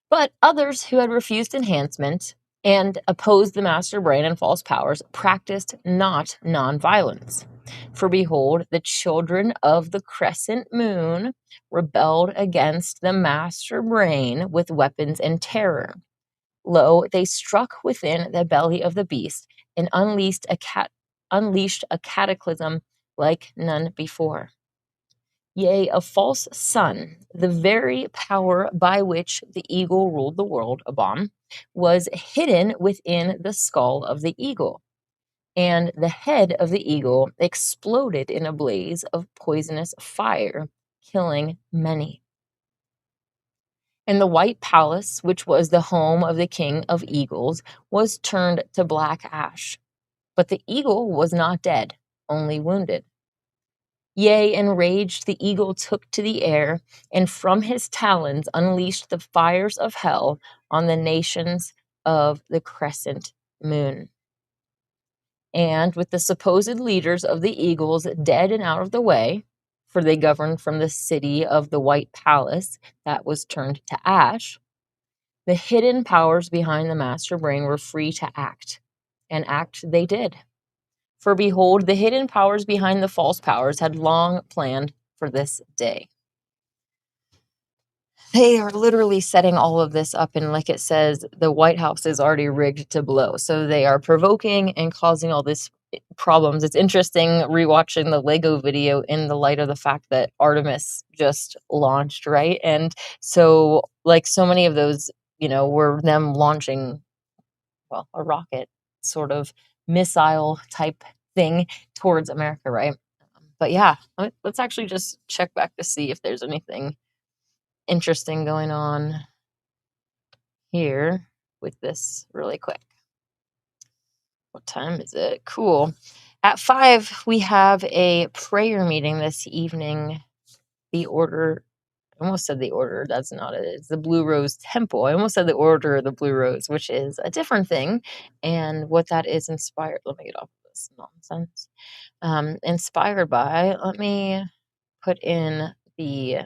But others who had refused enhancement and opposed the master brain and false powers practiced not non-violence. For behold, the children of the crescent moon rebelled against the master brain with weapons and terror. Lo, they struck within the belly of the beast and unleashed a cataclysm like none before. Yea, a false sun, the very power by which the eagle ruled the world, Abam, was hidden within the skull of the eagle, and the head of the eagle exploded in a blaze of poisonous fire, killing many. And the white palace, which was the home of the king of eagles, was turned to black ash. But the eagle was not dead, only wounded. Yea, enraged, the eagle took to the air, and from his talons unleashed the fires of hell on the nations of the crescent moon. And with the supposed leaders of the eagles dead and out of the way, for they governed from the city of the white palace that was turned to ash, the hidden powers behind the master brain were free to act, and act they did. For behold, the hidden powers behind the false powers had long planned for this day. They are literally setting all of this up, and like it says, the White House is already rigged to blow. So they are provoking and causing all these problems. It's interesting rewatching the Lego video in the light of the fact that Artemis just launched, right? And so, like so many of those, were them launching, a rocket sort of missile type thing towards America, right? But yeah, let's actually just check back to see if there's anything interesting going on here with this really quick. What time is it? Cool. At 5, we have a prayer meeting this evening. The order, almost said the Order. That's not it. It's the Blue Rose Temple. I almost said the Order of the Blue Rose, which is a different thing. And what that is inspired. Let me get off this nonsense. Inspired by. Let me put in the.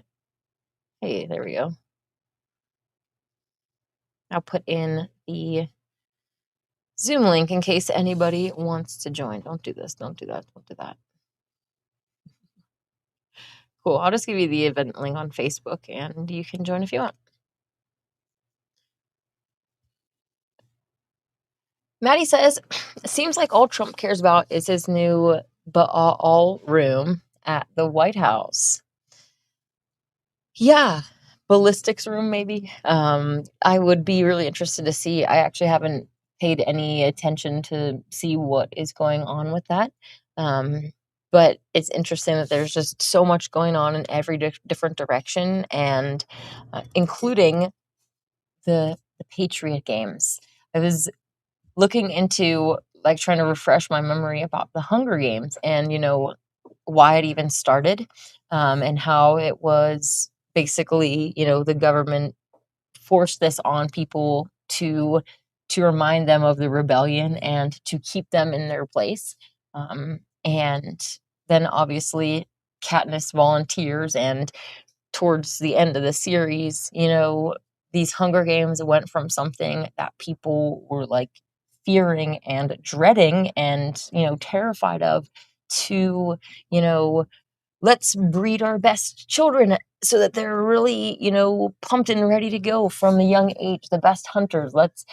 Hey, there we go. I'll put in the Zoom link in case anybody wants to join. Don't do this. Don't do that. Don't do that. Cool. I'll just give you the event link on Facebook and you can join if you want. Maddie says, seems like all Trump cares about is his new all room at the White House. Yeah. Ballistics room, maybe. I would be really interested to see. I actually haven't paid any attention to see what is going on with that. But it's interesting that there's just so much going on in every different direction, and including the Patriot games. I was looking into, like, trying to refresh my memory about the Hunger Games and, why it even started, and how it was basically, the government forced this on people to remind them of the rebellion and to keep them in their place. And then obviously Katniss volunteers, and towards the end of the series, these Hunger Games went from something that people were like fearing and dreading and, terrified of to, let's breed our best children so that they're really, pumped and ready to go from a young age, the best hunters. Let's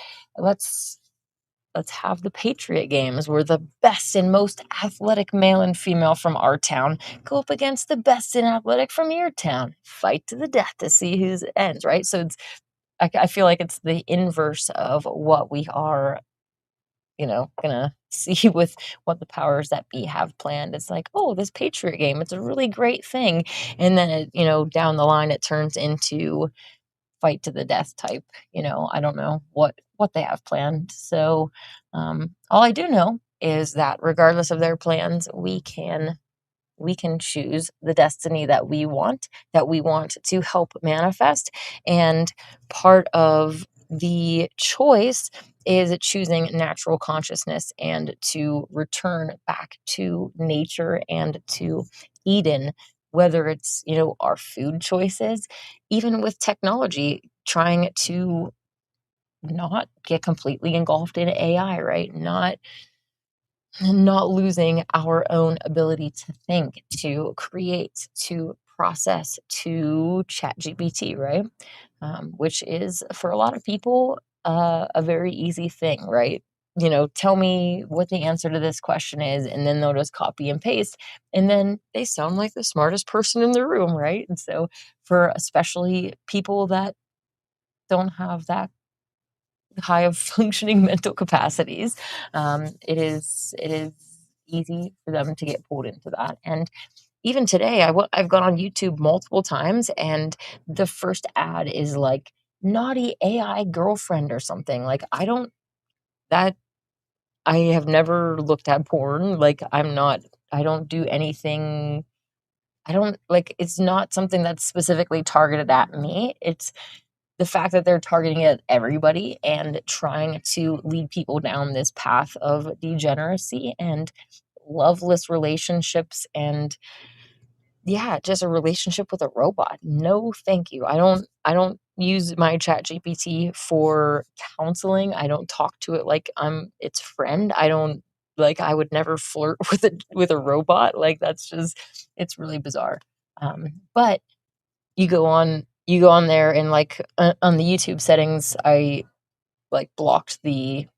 have the Patriot games where the best and most athletic male and female from our town go up against the best and athletic from your town. Fight to the death to see who ends, right? So I feel like it's the inverse of what we are, gonna see with what the powers that be have planned. It's like, oh, this Patriot game, it's a really great thing. And then, down the line, it turns into fight to the death type. I don't know what they have planned. So all I do know is that regardless of their plans, we can choose the destiny that we want to help manifest. And part of the choice is choosing natural consciousness and to return back to nature and to Eden, whether it's, our food choices, even with technology, trying to not get completely engulfed in AI, right? Not losing our own ability to think, to create, to process, to chat GPT, right? Which is, for a lot of people, a very easy thing, right? Tell me what the answer to this question is, and then they'll just copy and paste, and then they sound like the smartest person in the room, right? And so for especially people that don't have that high of functioning mental capacities, it is easy for them to get pulled into that. And even today, I've gone on YouTube multiple times, and the first ad is like naughty AI girlfriend or something. Like, I have never looked at porn. Like, I don't do anything. It's not something that's specifically targeted at me. It's the fact that they're targeting it at everybody and trying to lead people down this path of degeneracy and loveless relationships, and just a relationship with a robot. No, thank you. I don't use my chat GPT for counseling. I don't talk to it like I'm its friend. I would never flirt with a robot. Like, that's just, it's really bizarre. But you go on there, and on the YouTube settings, I blocked the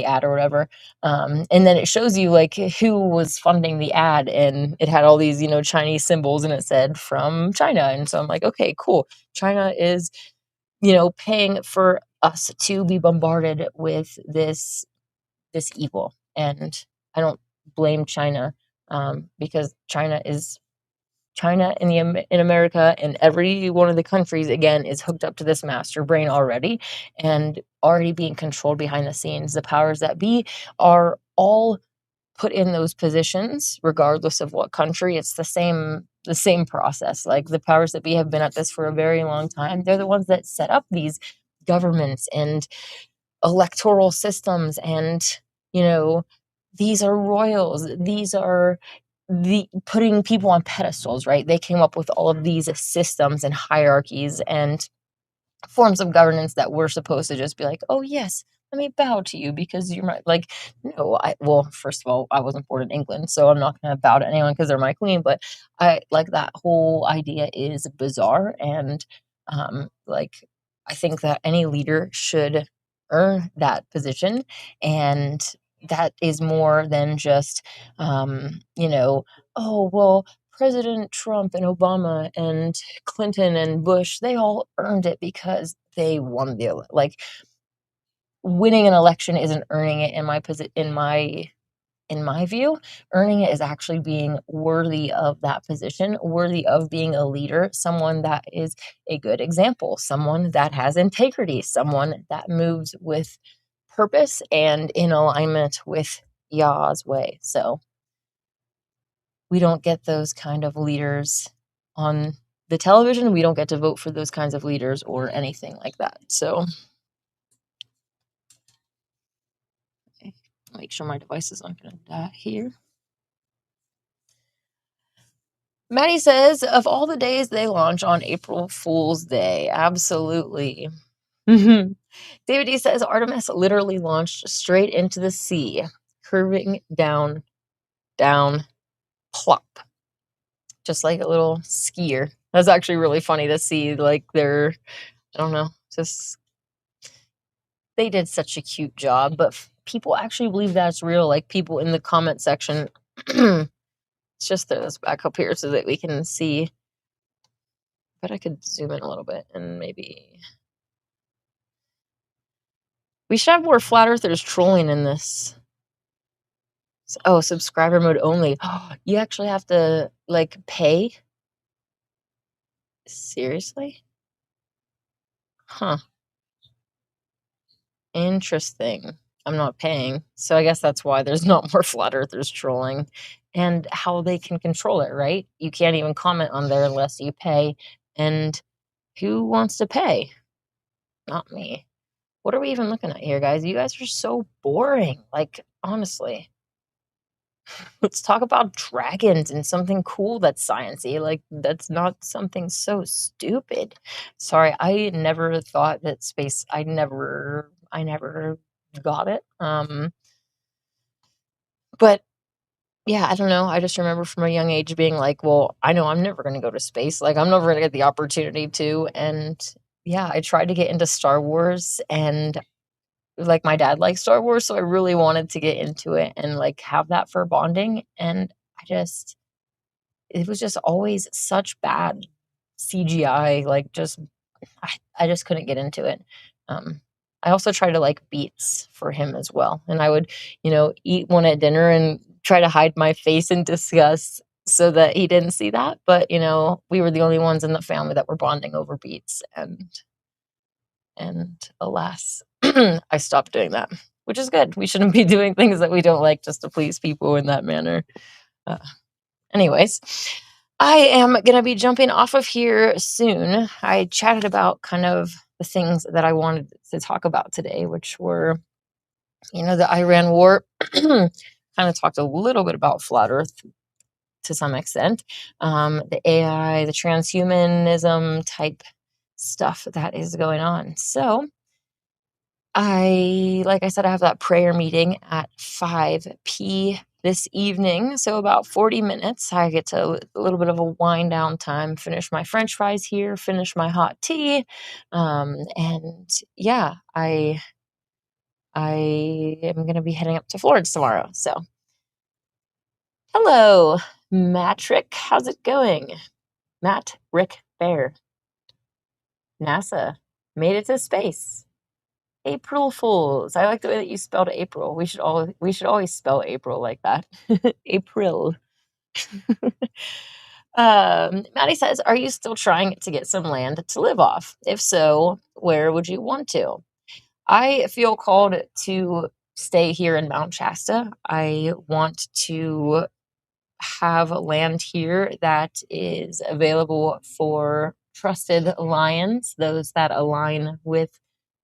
ad or whatever, and then it shows you who was funding the ad, and it had all these Chinese symbols, and it said from China. And so I'm like, okay, cool. China is paying for us to be bombarded with this evil, and I don't blame China, because China in America, and every one of the countries, again, is hooked up to this master brain already, and already being controlled behind the scenes. The powers that be are all put in those positions, regardless of what country. It's the same the same process. Like the powers that be have been at this for a very long time. They're the ones that set up these governments and electoral systems, and these are royals. These are the putting people on pedestals, right? They came up with all of these systems and hierarchies and forms of governance that we're supposed to just be like, oh yes, let me bow to you because you're my, like, no, well, first of all, I wasn't born in England, so I'm not going to bow to anyone because they're my queen, but I like that whole idea is bizarre. And like, I think that any leader should earn that position, and that is more than just oh well, President Trump and Obama and Clinton and Bush, they all earned it because they won like, winning an election isn't earning it in my view. Earning it is actually being worthy of that position, worthy of being a leader, someone that is a good example, someone that has integrity, someone that moves with purpose and in alignment with Yah's way. So we don't get those kind of leaders on the television. We don't get to vote for those kinds of leaders or anything like that. So make sure my device is not going to die here. Maddie says, of all the days they launch on April Fool's Day. Absolutely. David D says, Artemis literally launched straight into the sea, curving down, plop. Just like a little skier. That's actually really funny to see, like, I don't know, just, they did such a cute job, but people actually believe that's real, like people in the comment section. Let's just throw this back up here so that we can see. But I could zoom in a little bit and maybe we should have more flat earthers trolling in this. Oh, subscriber mode only. You actually have to, like, pay? Seriously? Huh. Interesting. I'm not paying, so I guess that's why there's not more flat earthers trolling, and how they can control it, right? You can't even comment on there unless you pay, and who wants to pay? Not me. What are we even looking at here, guys? You guys are so boring, like, honestly. Let's talk about dragons and something cool that's sciencey. Like, that's not something so stupid. Sorry, I never thought that space. I never got it. But yeah, I don't know. I just remember from a young age being like, well, I know I'm never going to go to space. Like, I'm never going to get the opportunity to. And yeah, I tried to get into Star Wars, and like my dad likes Star Wars, so I really wanted to get into it and like have that for bonding. And it was just always such bad CGI, like just I just couldn't get into it. I also tried to like beats for him as well, and I would, eat one at dinner and try to hide my face in disgust so that he didn't see that. But we were the only ones in the family that were bonding over beats, and alas, I stopped doing that, which is good. We shouldn't be doing things that we don't like just to please people in that manner. Anyways, I am going to be jumping off of here soon. I chatted about kind of the things that I wanted to talk about today, which were, the Iran war. Kind of talked a little bit about flat Earth to some extent. The AI, the transhumanism type stuff that is going on. So like I said, I have that prayer meeting at 5 p.m. this evening. So about 40 minutes, I get to a little bit of a wind down time, finish my French fries here, finish my hot tea. And yeah, I am going to be heading up to Florence tomorrow. So hello, Matt Rick. How's it going? Matt Rick Bear. NASA made it to space. April Fools. I like the way that you spelled April. We should always spell April like that. April. Maddie says, are you still trying to get some land to live off? If so, where would you want to? I feel called to stay here in Mount Shasta. I want to have land here that is available for trusted lions, those that align with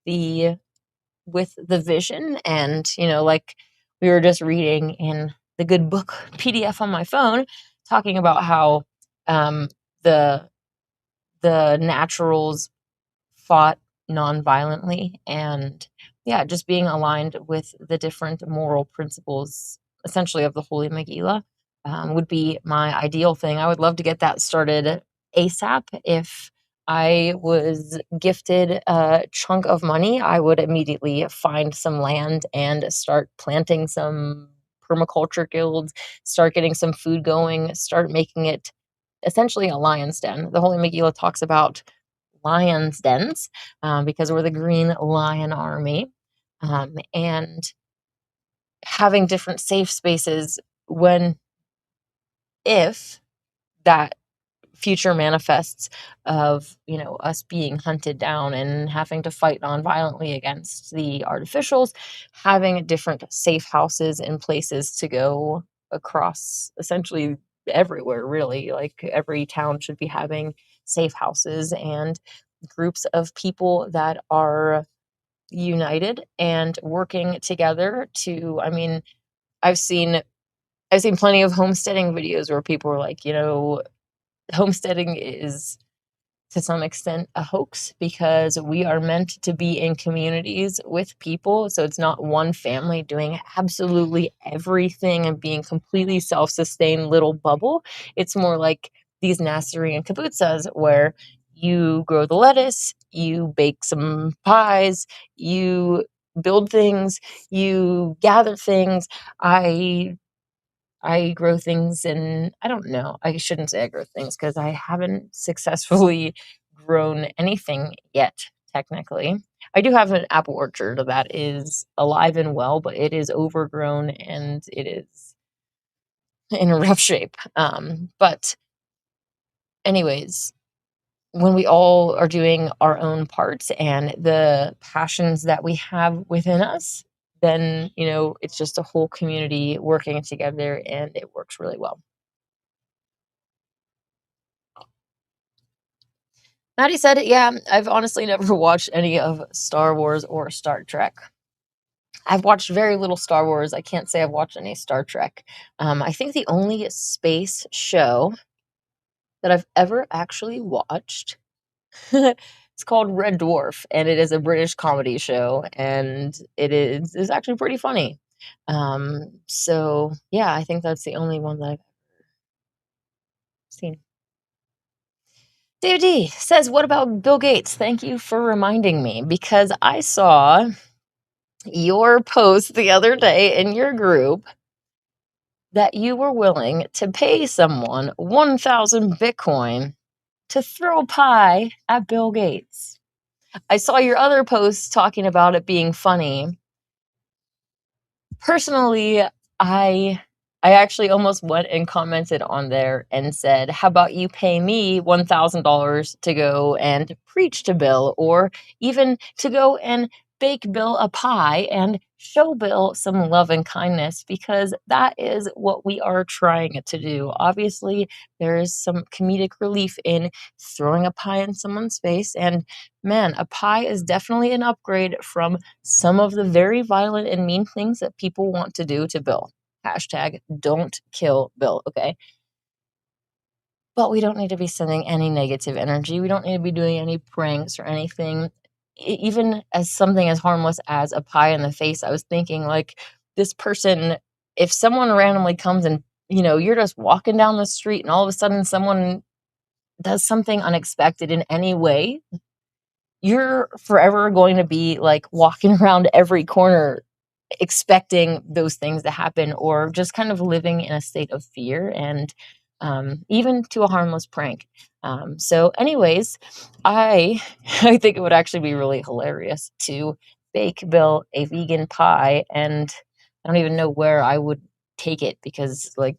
the vision. And, like we were just reading in the good book PDF on my phone, talking about how the naturals fought non-violently, and just being aligned with the different moral principles, essentially, of the Holy Megillah, would be my ideal thing. I would love to get that started ASAP. If I was gifted a chunk of money, I would immediately find some land and start planting some permaculture guilds, start getting some food going, start making it essentially a lion's den. The Holy Megillah talks about lions' dens, because we're the Green Lion Army, and having different safe spaces if that future manifests of us being hunted down and having to fight non-violently against the artificials, having different safe houses and places to go across essentially everywhere. Really, like every town should be having safe houses and groups of people that are united and working together to, I've seen plenty of homesteading videos where people are like, homesteading is to some extent a hoax, because we are meant to be in communities with people. So it's not one family doing absolutely everything and being completely self-sustained little bubble. It's more like these Nazarene kibbutzas, where you grow the lettuce, you bake some pies, you build things, you gather things. I grow things, and I don't know. I shouldn't say I grow things, because I haven't successfully grown anything yet, technically. I do have an apple orchard that is alive and well, but it is overgrown and it is in a rough shape. But anyways, when we all are doing our own parts and the passions that we have within us, then, it's just a whole community working together, and it works really well. Maddie said, yeah, I've honestly never watched any of Star Wars or Star Trek. I've watched very little Star Wars. I can't say I've watched any Star Trek. I think the only space show that I've ever actually watched, it's called Red Dwarf, and it is a British comedy show, and it's actually pretty funny. So yeah, I think that's the only one that I've seen. David says, what about Bill Gates? Thank you for reminding me, because I saw your post the other day in your group that you were willing to pay someone 1,000 Bitcoin to throw pie at Bill Gates. I saw your other posts talking about it being funny. Personally, I actually almost went and commented on there and said, how about you pay me $1,000 to go and preach to Bill, or even to go and bake Bill a pie and show Bill some love and kindness, because that is what we are trying to do. Obviously, there is some comedic relief in throwing a pie in someone's face, and man, a pie is definitely an upgrade from some of the very violent and mean things that people want to do to Bill. Hashtag don't kill Bill, okay? But we don't need to be sending any negative energy. We don't need to be doing any pranks or anything. Even as something as harmless as a pie in the face, I was thinking, like, this person, if someone randomly comes and, you're just walking down the street and all of a sudden someone does something unexpected in any way, you're forever going to be like walking around every corner expecting those things to happen, or just kind of living in a state of fear, and even to a harmless prank. So anyways, I think it would actually be really hilarious to bake Bill a vegan pie, and I don't even know where I would take it, because like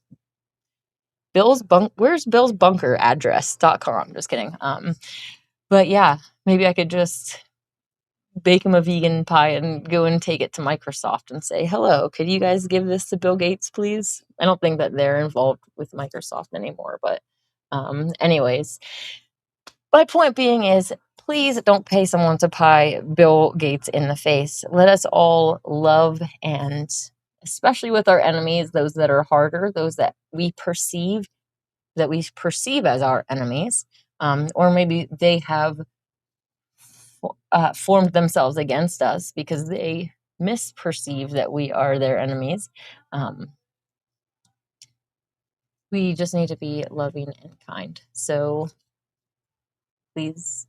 where's Bill's bunker address.com? Just kidding. But yeah, maybe I could just bake him a vegan pie and go and take it to Microsoft and say, hello, could you guys give this to Bill Gates, please? I don't think that they're involved with Microsoft anymore, but anyways, my point being is, please don't pay someone to pie Bill Gates in the face. Let us all love, and especially with our enemies, those that are harder, those that we perceive as our enemies, or maybe they have formed themselves against us because they misperceive that we are their enemies. We just need to be loving and kind. So please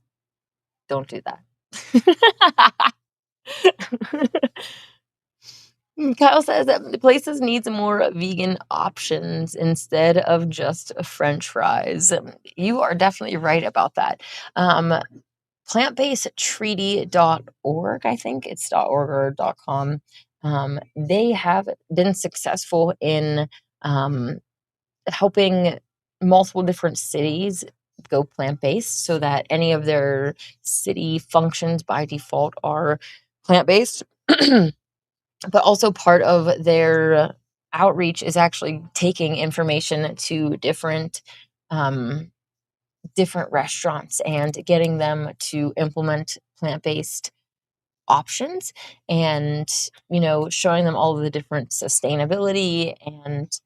don't do that. Kyle says that places needs more vegan options instead of just French fries. You are definitely right about that. Plantbasedtreaty.org, I think it's .org or .com. They have been successful in helping multiple different cities go plant-based, so that any of their city functions by default are plant-based. But also part of their outreach is actually taking information to different restaurants and getting them to implement plant-based options, and showing them all of the different sustainability and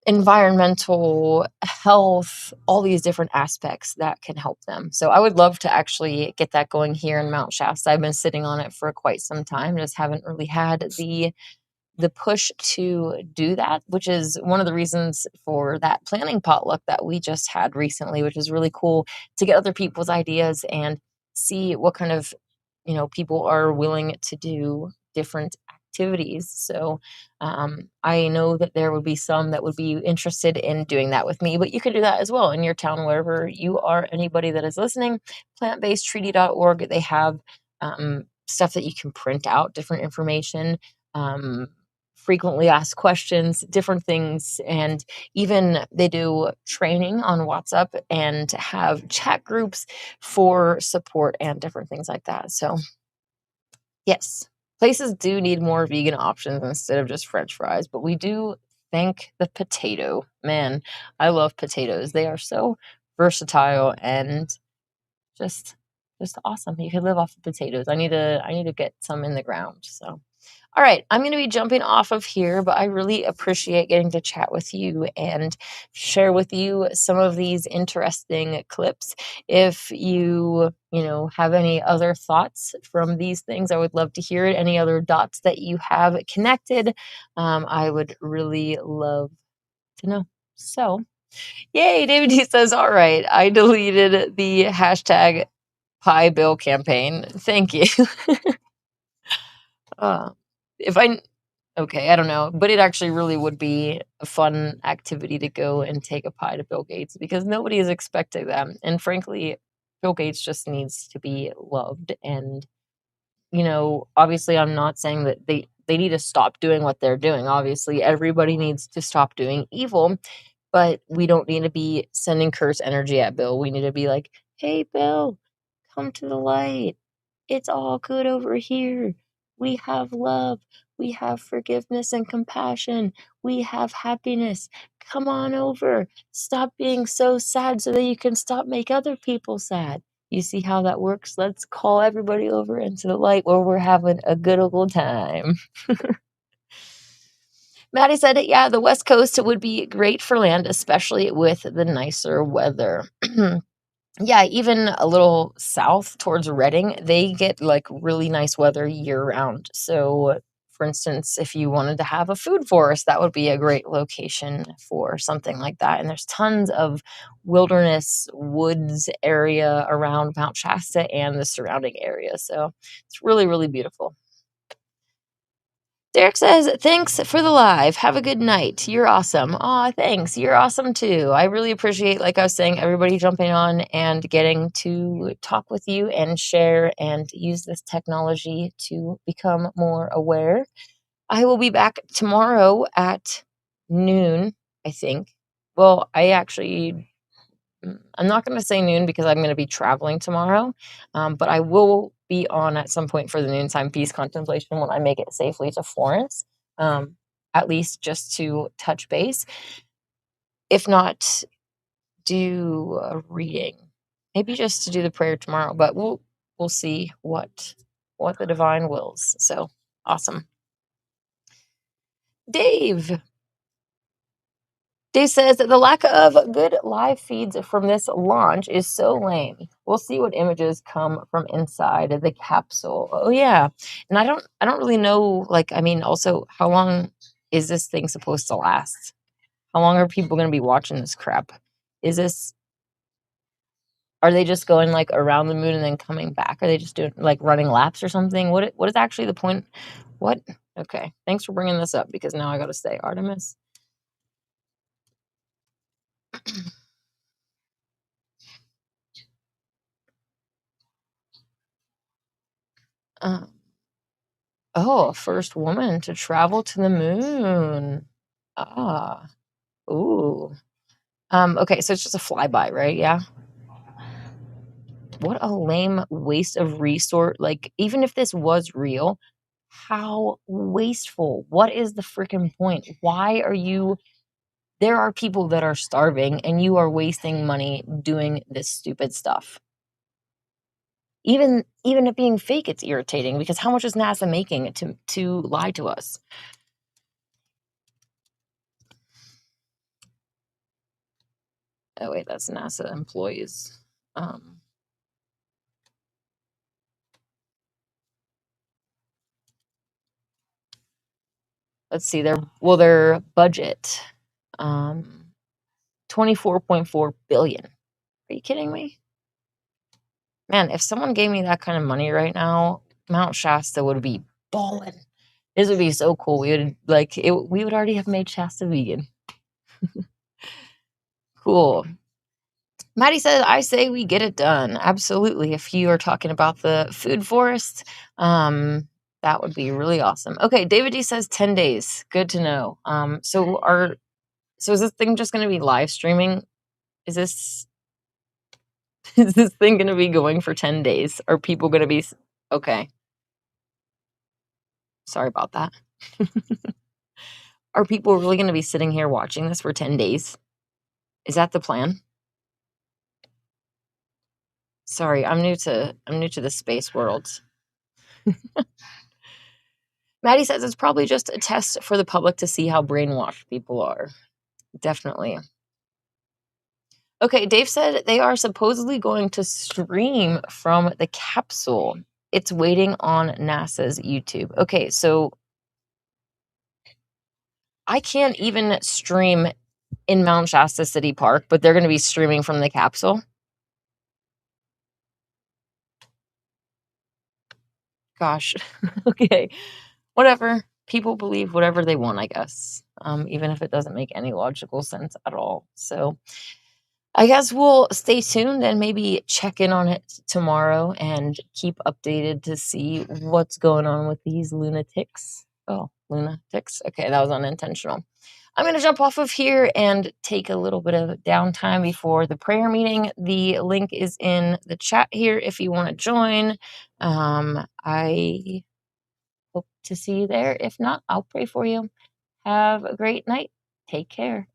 environmental health, all these different aspects that can help them. So I would love to actually get that going here in Mount Shasta. I've been sitting on it for quite some time, just haven't really had the push to do that, which is one of the reasons for that planning potluck that we just had recently, which is really cool to get other people's ideas and see what kind of people are willing to do different activities. So I know that there would be some that would be interested in doing that with me, but you can do that as well in your town, wherever you are. Anybody that is listening, plantbasedtreaty.org, they have stuff that you can print out, different information, frequently asked questions, different things, and even they do training on WhatsApp and have chat groups for support and different things like that. So yes, places do need more vegan options instead of just French fries, but we do thank the potato. Man, I love potatoes. They are so versatile and just awesome. You could live off of potatoes. I need to get some in the ground. So all right, I'm going to be jumping off of here, but I really appreciate getting to chat with you and share with you some of these interesting clips. If you have any other thoughts from these things, I would love to hear it. Any other dots that you have connected, I would really love to know. So, yay, David D says, all right, I deleted the hashtag Pie Bill campaign. Thank you. If I Okay, I don't know, but it actually really would be a fun activity to go and take a pie to Bill Gates, because nobody is expecting them. And frankly, Bill Gates just needs to be loved. And, obviously I'm not saying that they need to stop doing what they're doing. Obviously, everybody needs to stop doing evil, but we don't need to be sending curse energy at Bill. We need to be like, hey, Bill, come to the light. It's all good over here. We have love. We have forgiveness and compassion. We have happiness. Come on over. Stop being so sad so that you can stop make other people sad. You see how that works? Let's call everybody over into the light where we're having a good old time. Maddie said, yeah, the West Coast would be great for land, especially with the nicer weather. Yeah, even a little south towards Redding, they get like really nice weather year round. So, for instance, if you wanted to have a food forest, that would be a great location for something like that. And there's tons of wilderness woods area around Mount Shasta and the surrounding area. So it's really, really beautiful. Derek says, thanks for the live. Have a good night. You're awesome. Aw, thanks. You're awesome too. I really appreciate, like I was saying, everybody jumping on and getting to talk with you and share and use this technology to become more aware. I will be back tomorrow at noon, I think. Well, I'm not going to say noon because I'm going to be traveling tomorrow, but I will be on at some point for the noontime peace contemplation when I make it safely to Florence, at least just to touch base. If not, do a reading, maybe just to do the prayer tomorrow, but we'll see what the divine wills. So awesome. Dave says that the lack of good live feeds from this launch is so lame. We'll see what images come from inside the capsule. Oh yeah. And I don't really know, like, I mean, also, how long is this thing supposed to last? How long are people going to be watching this crap? Are they just going like around the moon and then coming back? Are they just doing like running laps or something? What is actually the point? What? Okay. Thanks for bringing this up, because now I got to stay Artemis. Oh, first woman to travel to the moon. Ah. Ooh. Okay, so it's just a flyby, right? Yeah. What a lame waste of resource. Like, even if this was real, how wasteful. What is the freaking point? Why are you... There are people that are starving, and you are wasting money doing this stupid stuff. Even it being fake, it's irritating, because how much is NASA making to lie to us? Oh wait, that's NASA employees. Let's see, their budget, 24.4 billion. Are you kidding me? Man, if someone gave me that kind of money right now, Mount Shasta would be balling. This would be so cool. We would already have made Shasta vegan. Cool. Maddie said, I say we get it done. Absolutely. If you are talking about the food forest, that would be really awesome. Okay, David D says 10 days. Good to know. So is this thing just going to be live streaming? Is this thing going to be going for 10 days? Are people going to be... Okay. Sorry about that. Are people really going to be sitting here watching this for 10 days? Is that the plan? Sorry, I'm new to the space world. Maddie says it's probably just a test for the public to see how brainwashed people are. Definitely. Okay, Dave said they are supposedly going to stream from the capsule. It's waiting on NASA's YouTube. Okay, so I can't even stream in Mount Shasta City Park, but they're going to be streaming from the capsule. Gosh. Okay. Whatever. People believe whatever they want, I guess. Even if it doesn't make any logical sense at all. So I guess we'll stay tuned and maybe check in on it tomorrow and keep updated to see what's going on with these lunatics. Oh, lunatics. Okay, that was unintentional. I'm going to jump off of here and take a little bit of downtime before the prayer meeting. The link is in the chat here if you want to join. I hope to see you there. If not, I'll pray for you. Have a great night. Take care.